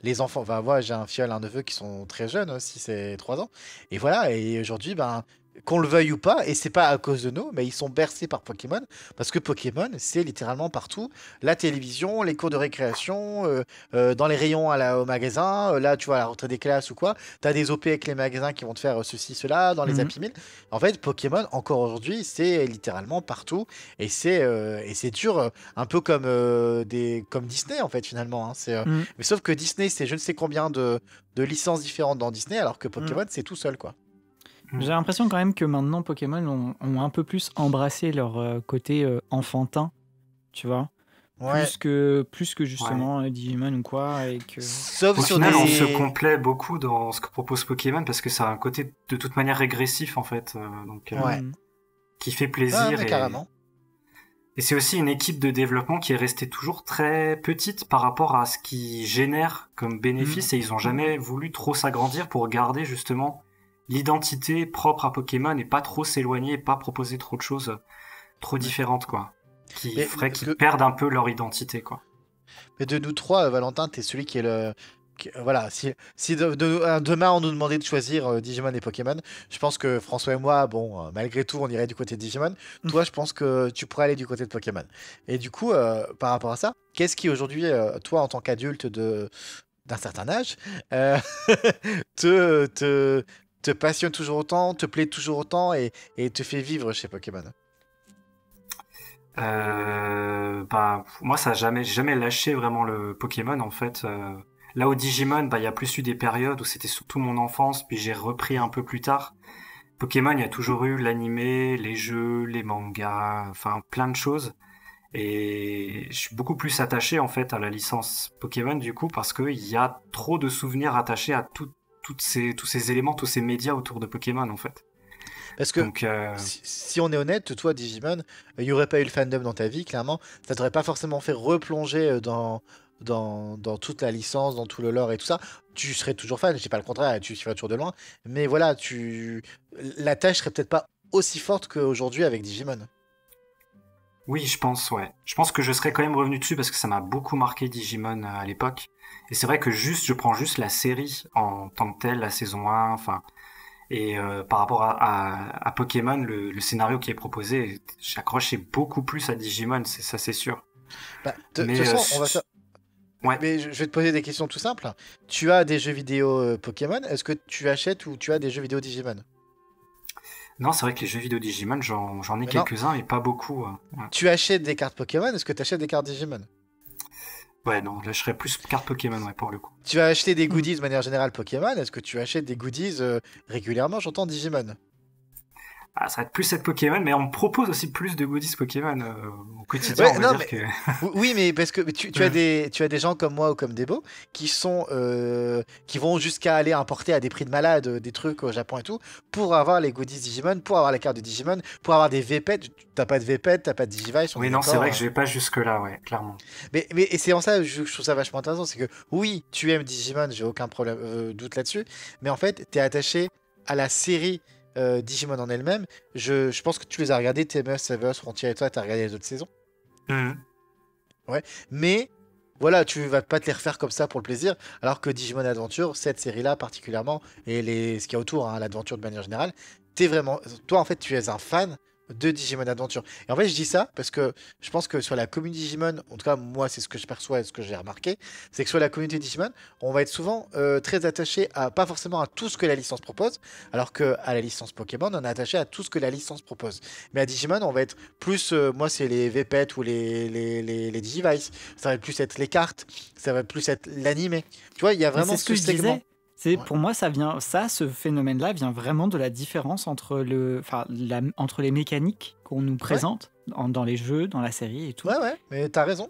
les enfants. Enfin, moi, j'ai un filleul, un neveu qui sont très jeunes, aussi, c'est 3 ans. Et voilà. Et aujourd'hui, ben. Qu'on le veuille ou pas, et c'est pas à cause de nous, mais ils sont bercés par Pokémon, parce que Pokémon, c'est littéralement partout. La télévision, les cours de récréation, dans les rayons au magasin, là, tu vois, à la rentrée des classes ou quoi, t'as des OP avec les magasins qui vont te faire ceci, cela, dans les Mhm. Happy Meal. En fait, Pokémon, encore aujourd'hui, c'est littéralement partout, et c'est dur, un peu comme Disney, en fait, finalement, hein. Mhm. Mais sauf que Disney, c'est je ne sais combien de licences différentes dans Disney, alors que Mhm. Pokémon, c'est tout seul, quoi. J'ai l'impression quand même que maintenant Pokémon ont un peu plus embrassé leur côté enfantin, tu vois. Ouais. Plus que justement Digimon ou quoi. Et que... Sauf Au sur final, on se des. complaît beaucoup dans ce que propose Pokémon parce que ça a un côté de toute manière régressif en fait, Ouais. Mhm. qui fait Ah, plaisir mais carrément. et c'est aussi une équipe de développement qui est restée toujours très petite par rapport à ce qui génère comme bénéfice et ils ont jamais voulu trop s'agrandir pour garder justement l'identité propre à Pokémon et pas trop s'éloigner et pas proposer trop de choses trop différentes quoi, qui Mais, ferait parce qu'ils que, perdent un peu leur identité quoi. mais de nous trois, Valentin, t'es celui qui est le. Voilà, si demain on nous demandait de choisir Digimon et Pokémon, je pense que François et moi, bon, malgré tout, on irait du côté de Digimon. Toi, je pense que tu pourrais aller du côté de Pokémon. Et du coup, par rapport à ça, qu'est-ce qui aujourd'hui, toi, en tant qu'adulte d'un certain âge, euh, te, te, te passionne toujours autant, te plaît toujours autant et te fait vivre chez Pokémon? Bah, moi, ça a j'ai jamais lâché vraiment le Pokémon, en fait. Là, au Digimon, bah, il y a plus eu des périodes où c'était surtout mon enfance, puis j'ai repris un peu plus tard. Pokémon, il y a toujours eu l'animé, les jeux, les mangas, enfin, plein de choses. Et je suis beaucoup plus attaché, en fait, à la licence Pokémon, du coup, parce qu'il y a trop de souvenirs attachés à tous ces éléments, tous ces médias autour de Pokémon, en fait. Parce que Donc, si on est honnête, toi, Digimon, il n'y aurait pas eu le fandom dans ta vie, clairement. Ça t'aurait pas forcément fait replonger dans toute la licence, dans tout le lore et tout ça. Tu serais toujours fan, je dis pas le contraire, tu suivrais toujours de loin. Mais voilà, la tâche serait peut-être pas aussi forte qu'aujourd'hui avec Digimon. oui, je pense, ouais. Je pense que je serais quand même revenu dessus parce que ça m'a beaucoup marqué Digimon à l'époque. Et c'est vrai que je prends juste la série en tant que telle, la saison 1, enfin. Et par rapport à Pokémon, le scénario qui est proposé, j'accrochais beaucoup plus à Digimon, ça c'est sûr. Bah, de toute Mais façon, on va faire. ouais, Mais je vais te poser des questions tout simples. Tu as des jeux vidéo Pokémon, est-ce que tu achètes ou tu as des jeux vidéo Digimon? non, c'est vrai que les jeux vidéo Digimon, j'en ai Mais non, quelques-uns, mais pas beaucoup. Ouais. tu achètes des cartes Pokémon, est-ce que tu achètes des cartes Digimon? Ouais, non, là je serais plus carte Pokémon, ouais, pour le coup. Tu as acheté des Mhm. goodies de manière générale Pokémon, est-ce que tu achètes des goodies régulièrement, j'entends Digimon? Ah, ça va être plus cette Pokémon, mais on me propose aussi plus de goodies Pokémon au quotidien, Ouais, on va non, dire mais que. oui, mais parce que tu as des gens comme moi ou comme Debo qui vont jusqu'à aller importer à des prix de malade des trucs au Japon et tout pour avoir les goodies Digimon, pour avoir la carte de Digimon, pour avoir des VPET. T'as pas de VPET, t'as pas de Digivice, on est Oui, non, c'est d'accord, vrai que hein. je vais pas jusque-là, ouais, clairement. Mais et c'est en ça que je trouve ça vachement intéressant, c'est que oui, tu aimes Digimon, j'ai aucun problème, doute là-dessus, mais en fait, t'es attaché à la série Digimon en elle-même. Je pense que tu les as regardés, TMS, Savers, Frontier et toi, t'as regardé les autres saisons. Mhm. Ouais, mais voilà, tu vas pas te les refaire comme ça pour le plaisir, alors que Digimon Adventure, cette série-là particulièrement, et ce qu'il y a autour, hein, l'aventure de manière générale, toi en fait, tu es un fan de Digimon Adventure. Et en fait, je dis ça parce que je pense que sur la communauté Digimon, en tout cas moi, c'est ce que je perçois et ce que j'ai remarqué, c'est que sur la communauté Digimon, on va être souvent très attaché à pas forcément à tout ce que la licence propose, alors que à la licence Pokémon, on est attaché à tout ce que la licence propose. Mais à Digimon, on va être plus, moi, c'est les VPET ou les Digivice. Ça va plus être les cartes, ça va plus être l'animé. Tu vois, il y a Mais vraiment c'est ce ce que je disais. segment. C'est pour moi ce phénomène-là vient vraiment de la différence entre entre les mécaniques qu'on nous présente dans les jeux, dans la série et tout. Ouais, mais t'as raison.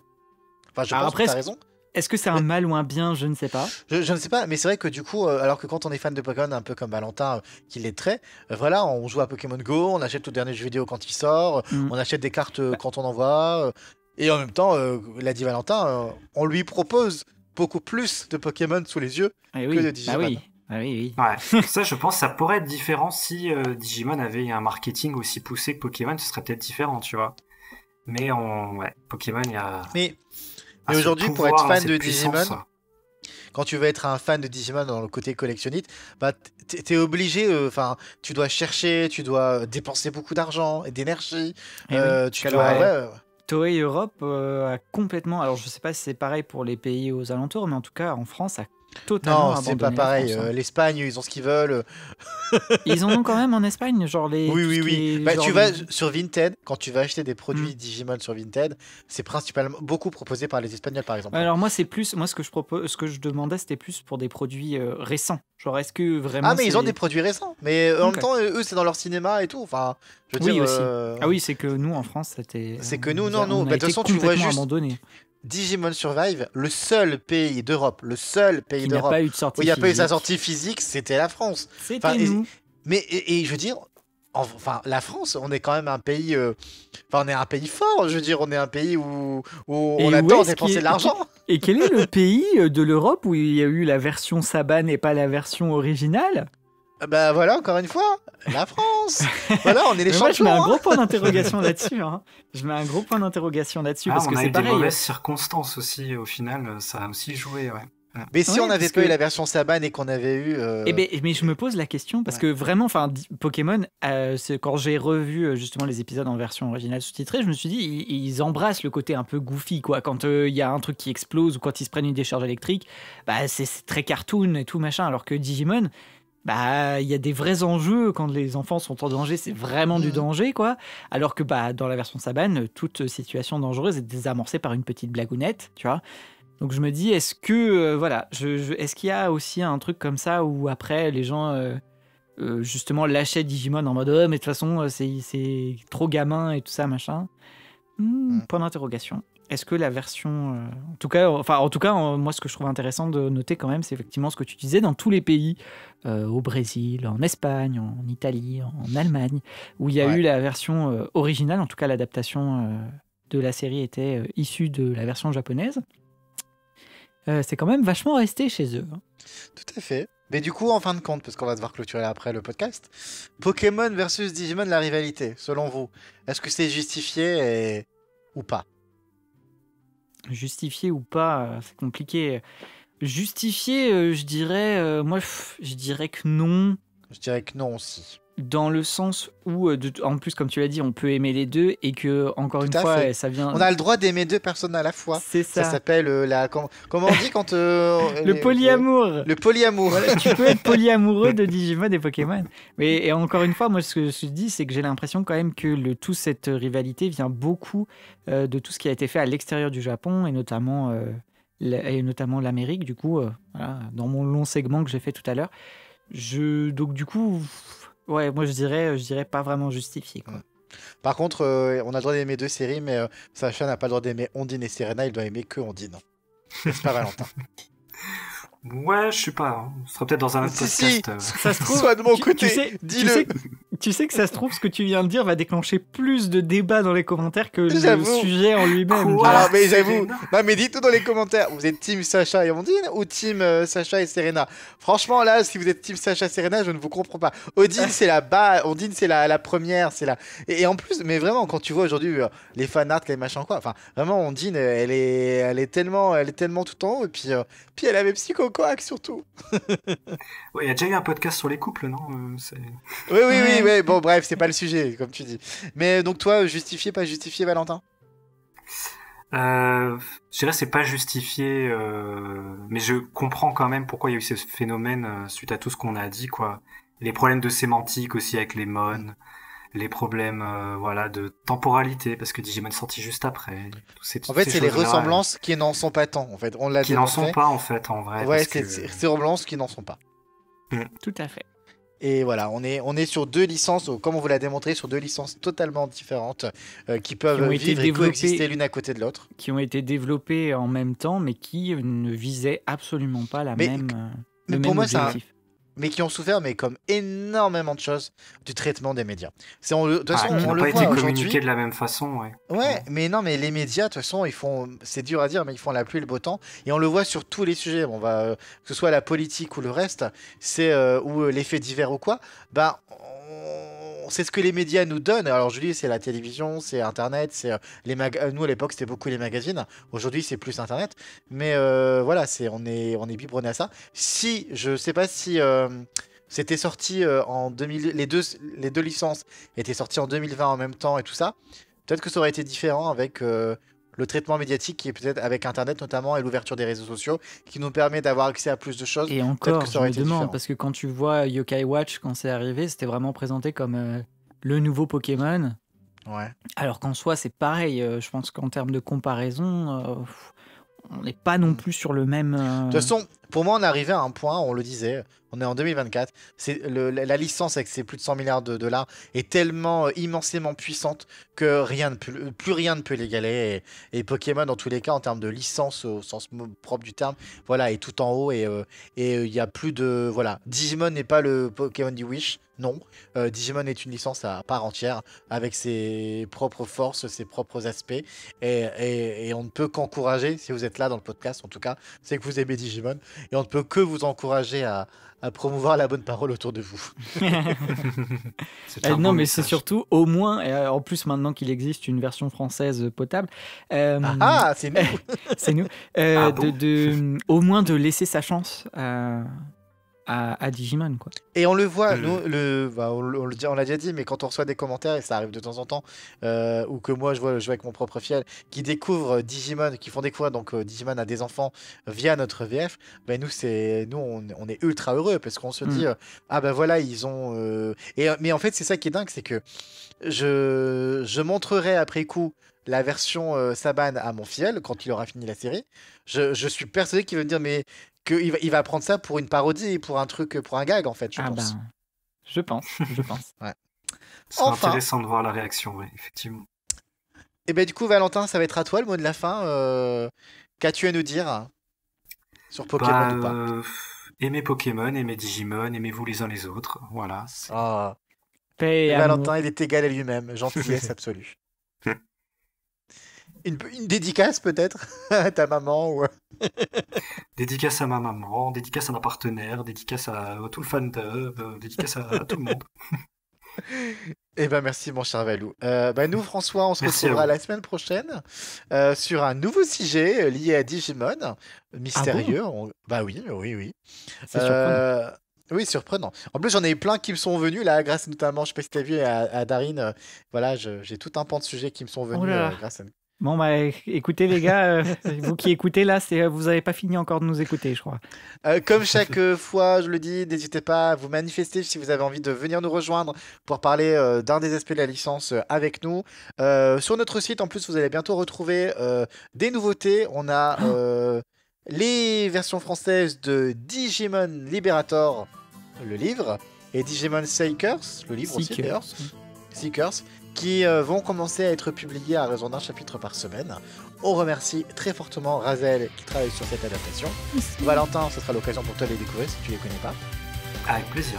Enfin, je pense après, que t'as raison. Est-ce que c'est un mal ou un bien? Je ne sais pas. Je ne sais pas, mais c'est vrai que du coup, alors que quand on est fan de Pokémon, un peu comme Valentin, qui l'est très, voilà, on joue à Pokémon Go, on achète tout dernier jeu vidéo quand il sort, on achète des cartes quand on en voit, et en même temps, l'a dit Valentin, on lui propose beaucoup plus de Pokémon sous les yeux que de Digimon. Bah oui. Ah oui. Ouais, ça, je pense, ça pourrait être différent si Digimon avait un marketing aussi poussé que Pokémon, ce serait peut-être différent, tu vois. Mais Pokémon, il y a. Mais aujourd'hui, pour être fan de Digimon, quand tu veux être un fan de Digimon dans le côté collectionniste, bah t'es obligé, tu dois chercher, tu dois dépenser beaucoup d'argent et d'énergie. Toei Europe a complètement. Alors je sais pas si c'est pareil pour les pays aux alentours, mais en tout cas en France, a totalement abandonné. Non, c'est pas pareil. L'Espagne, ils ont ce qu'ils veulent. Ils en ont quand même en Espagne, genre les. Oui. Tu vas sur Vinted, quand tu vas acheter des produits Digimon sur Vinted, c'est principalement beaucoup proposé par les Espagnols, par exemple. Alors moi, ce que je demandais, c'était plus pour des produits récents. Genre, est-ce que vraiment. Ah, mais ils ont des produits récents. Mais en même temps, eux, c'est dans leur cinéma et tout. Enfin, je veux dire. Aussi. Ah oui, c'est que nous, en France, c'était. C'est que nous, non. De toute façon, tu vois juste. Abandonné. Digimon Survive, le seul pays d'Europe, qui n'a pas eu de sortie où il n'y a pas eu sa sortie physique, c'était la France. C'était nous. Mais je veux dire, la France, on est quand même un pays, on est un pays fort. Je veux dire, on est un pays où on adore dépenser de l'argent. Et quel est le pays de l'Europe où il y a eu la version Saban et pas la version originale? Bah voilà, encore une fois, la France. Voilà, on est les champions. Moi, je mets un gros point d'interrogation là-dessus. Je mets un gros point d'interrogation là-dessus parce que c'est pareil. On a eu des mauvaises circonstances aussi. Au final, ça a aussi joué. Ouais. Mais si on n'avait pas eu la version Saban et qu'on avait eu. Mais je me pose la question parce que vraiment, Pokémon, quand j'ai revu justement les épisodes en version originale sous-titrée, je me suis dit, ils embrassent le côté un peu goofy, quoi. Quand il y a un truc qui explose ou quand ils se prennent une décharge électrique, c'est très cartoon et tout machin. Alors que Digimon. Il y a des vrais enjeux quand les enfants sont en danger, c'est vraiment du danger, quoi. Alors que dans la version Saban, toute situation dangereuse est désamorcée par une petite blagounette, tu vois. Donc je me dis, est-ce que est-ce qu'il y a aussi un truc comme ça où après les gens justement lâchaient Digimon en mode mais de toute façon c'est trop gamin et tout ça machin. Point d'interrogation. Est-ce que la version, en tout cas, moi ce que je trouve intéressant de noter quand même, c'est effectivement ce que tu disais dans tous les pays, au Brésil, en Espagne, en Italie, en Allemagne, où il y a eu la version originale, en tout cas l'adaptation de la série était issue de la version japonaise. C'est quand même vachement resté chez eux. Tout à fait. Mais du coup, en fin de compte, parce qu'on va devoir clôturer après le podcast, Pokémon versus Digimon, la rivalité, selon vous, est-ce que c'est justifié ou pas? Justifié ou pas, c'est compliqué. Justifié, je dirais que non. Je dirais que non aussi. Dans le sens où, en plus, comme tu l'as dit, on peut aimer les deux et que, encore une fois, ça vient. On a le droit d'aimer deux personnes à la fois. C'est ça. Ça s'appelle comment on dit quand. Le polyamour. Le polyamour. Voilà, tu peux être polyamoureux de Digimon et Pokémon. Et encore une fois, moi, ce que je dis, c'est que j'ai l'impression quand même que toute cette rivalité vient beaucoup de tout ce qui a été fait à l'extérieur du Japon et notamment l'Amérique. Du coup, voilà, dans mon long segment que j'ai fait tout à l'heure. Donc, du coup. Ouais, moi je dirais pas vraiment justifié, quoi. Par contre, on a le droit d'aimer deux séries, mais Sacha n'a pas le droit d'aimer Ondine et Serena, il doit aimer que Ondine. C'est pas Valentin. Ouais, je sais pas. Ce sera peut-être dans un autre podcast. Ça se trouve, sois de mon côté, dis-le. Tu sais que ça se trouve, ce que tu viens de dire va déclencher plus de débats dans les commentaires que le sujet en lui-même. Alors, mais j'avoue. Non, mais dites tout dans les commentaires. Vous êtes team Sacha et Ondine ou team Sacha et Serena? Franchement, là, si vous êtes team Sacha et Serena, je ne vous comprends pas. Ondine, c'est la bas. Ondine, c'est la première. Et en plus, mais vraiment, quand tu vois aujourd'hui les fanarts, les machins, quoi. Enfin, vraiment, Ondine, elle est tellement tout en haut. Et puis elle avait Psycho Quack surtout. Ouais, il y a déjà eu un podcast sur les couples, non? Oui. Bon, bref, c'est pas le sujet, comme tu dis. Mais donc, toi, justifié, pas justifié, Valentin? Je dirais c'est pas justifié, mais je comprends quand même pourquoi il y a eu ce phénomène suite à tout ce qu'on a dit, quoi. Les problèmes de sémantique aussi avec les mon, les problèmes de temporalité parce que Digimon est sorti juste après. En fait, c'est les ressemblances qui n'en sont pas tant. En fait, on l'a qui n'en sont pas en fait en vrai. Ouais, c'est ces ressemblances qui n'en sont pas. Tout à fait. Et voilà, on est sur 2 licences, comme on vous l'a démontré, sur 2 licences totalement différentes qui peuvent Qui ont été vivre et développées. coexister l'une à côté de l'autre. Qui ont été développées en même temps, mais qui ne visaient absolument pas Mais le pour même moi, ça, objectif. mais qui ont souffert, mais comme énormément de choses, du traitement des médias. De toute Ah, façon, qui on n'ont le pas été voit aujourd'hui. communiqués de la même façon, ouais. Ouais, mais non, mais les médias, de toute façon, c'est dur à dire, mais ils font la pluie et le beau temps, et on le voit sur tous les sujets. Que ce soit la politique ou le reste, ou les faits divers ou quoi, bah, c'est ce que les médias nous donnent. Alors, je dis, c'est la télévision, c'est Internet, c'est nous à l'époque, c'était beaucoup les magazines. Aujourd'hui, c'est plus Internet, mais voilà, on est biberonné à ça. Je sais pas si c'était sorti en 2000, les deux licences étaient sorties en 2020 en même temps et tout ça. Peut-être que ça aurait été différent avec le traitement médiatique qui est peut-être avec Internet notamment et l'ouverture des réseaux sociaux qui nous permet d'avoir accès à plus de choses. Et Peut-être encore, que ça je aurait me été demande, différent. parce que quand tu vois Yokai Watch, quand c'est arrivé, c'était vraiment présenté comme le nouveau Pokémon. Ouais. Alors qu'en soi, c'est pareil. Je pense qu'en termes de comparaison, on n'est pas non plus sur le même. De toute façon, pour moi, on est arrivé à un point, on le disait, on est en 2024, la licence avec ses plus de 100 milliards de dollars est tellement immensément puissante que plus rien ne peut l'égaler. Et Pokémon, dans tous les cas, en termes de licence au sens propre du terme, voilà, est tout en haut. Et il y a plus de... Voilà, Digimon n'est pas le Pokémon du Wish, non. Digimon est une licence à part entière, avec ses propres forces, ses propres aspects. Et on ne peut qu'encourager, si vous êtes là dans le podcast, en tout cas, c'est que vous aimez Digimon. Et on ne peut que vous encourager à promouvoir la bonne parole autour de vous. C'est un non, beau mais c'est message. surtout au moins, en plus maintenant qu'il existe une version française potable, Ah, c'est nous. c'est nous, Ah bon Ah au moins de laisser sa chance à Digimon, quoi. Et on le voit, Mm. nous, on l'a déjà dit, mais quand on reçoit des commentaires, et ça arrive de temps en temps, ou que moi je vois jouer avec mon propre fiel, qui découvrent Digimon, qui font découvrir donc Digimon à des enfants via notre VF, ben on est ultra heureux parce qu'on se dit, ah ben voilà, ils ont. Mais en fait, c'est ça qui est dingue, c'est que je montrerai après coup la version Saban à mon fiel quand il aura fini la série. Je suis persuadé qu'il va me dire, mais il va prendre ça pour une parodie, pour un truc, pour un gag en fait, je pense. Ben, je pense. C'est Enfin. intéressant de voir la réaction, ouais, effectivement. Et ben du coup, Valentin, ça va être à toi le mot de la fin. Qu'as-tu à nous dire sur Pokémon ou pas? Aimez Pokémon, aimez Digimon, aimez-vous les uns les autres. Voilà. Ah, Paix et Valentin, amour. il est égal à lui-même, gentillesse absolue. Une dédicace peut-être à ta maman ou... Dédicace à ma maman, dédicace à ma partenaire, dédicace à tout le fandom, dédicace à tout le monde. Eh ben merci mon cher Valou. Nous François, on se Merci à retrouvera vous. la semaine prochaine sur un nouveau sujet lié à Digimon, mystérieux. Bah oui. C'est surprenant. Oui, surprenant. En plus, j'en ai eu plein qui me sont venus là, grâce notamment, je sais pas si t'as vu, à Darin. Voilà, j'ai tout un pan de sujets qui me sont venus Oh là là. grâce à... Bon, bah écoutez les gars, vous qui écoutez là, vous n'avez pas fini encore de nous écouter, je crois. Comme chaque fois, je le dis, n'hésitez pas à vous manifester si vous avez envie de venir nous rejoindre pour parler d'un des aspects de la licence avec nous. Sur notre site, en plus, vous allez bientôt retrouver des nouveautés. On a les versions françaises de Digimon Liberator, le livre, et Digimon Seekers, le livre aussi d'ailleurs, Seekers, qui vont commencer à être publiés à raison d'un chapitre par semaine. On remercie très fortement Razel qui travaille sur cette adaptation. Valentin, ce sera l'occasion pour toi de les découvrir si tu les connais pas. Avec plaisir.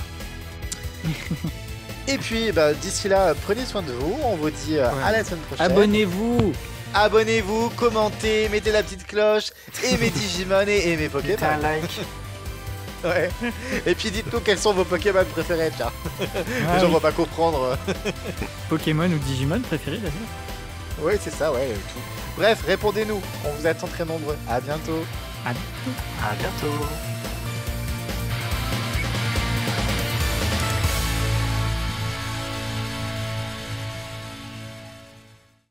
Et puis d'ici là, prenez soin de vous. On vous dit à la semaine prochaine. Abonnez-vous, commentez, mettez la petite cloche, aimez Digimon et aimez Mettez Pokémon. un like. Ouais. Et puis dites-nous quels sont vos Pokémon préférés, tiens. Ah Les gens oui. vont pas comprendre. Pokémon ou Digimon préféré d'ailleurs. Ouais, c'est ça, ouais. Tout. Bref, répondez-nous. On vous attend très nombreux. À bientôt. À bientôt.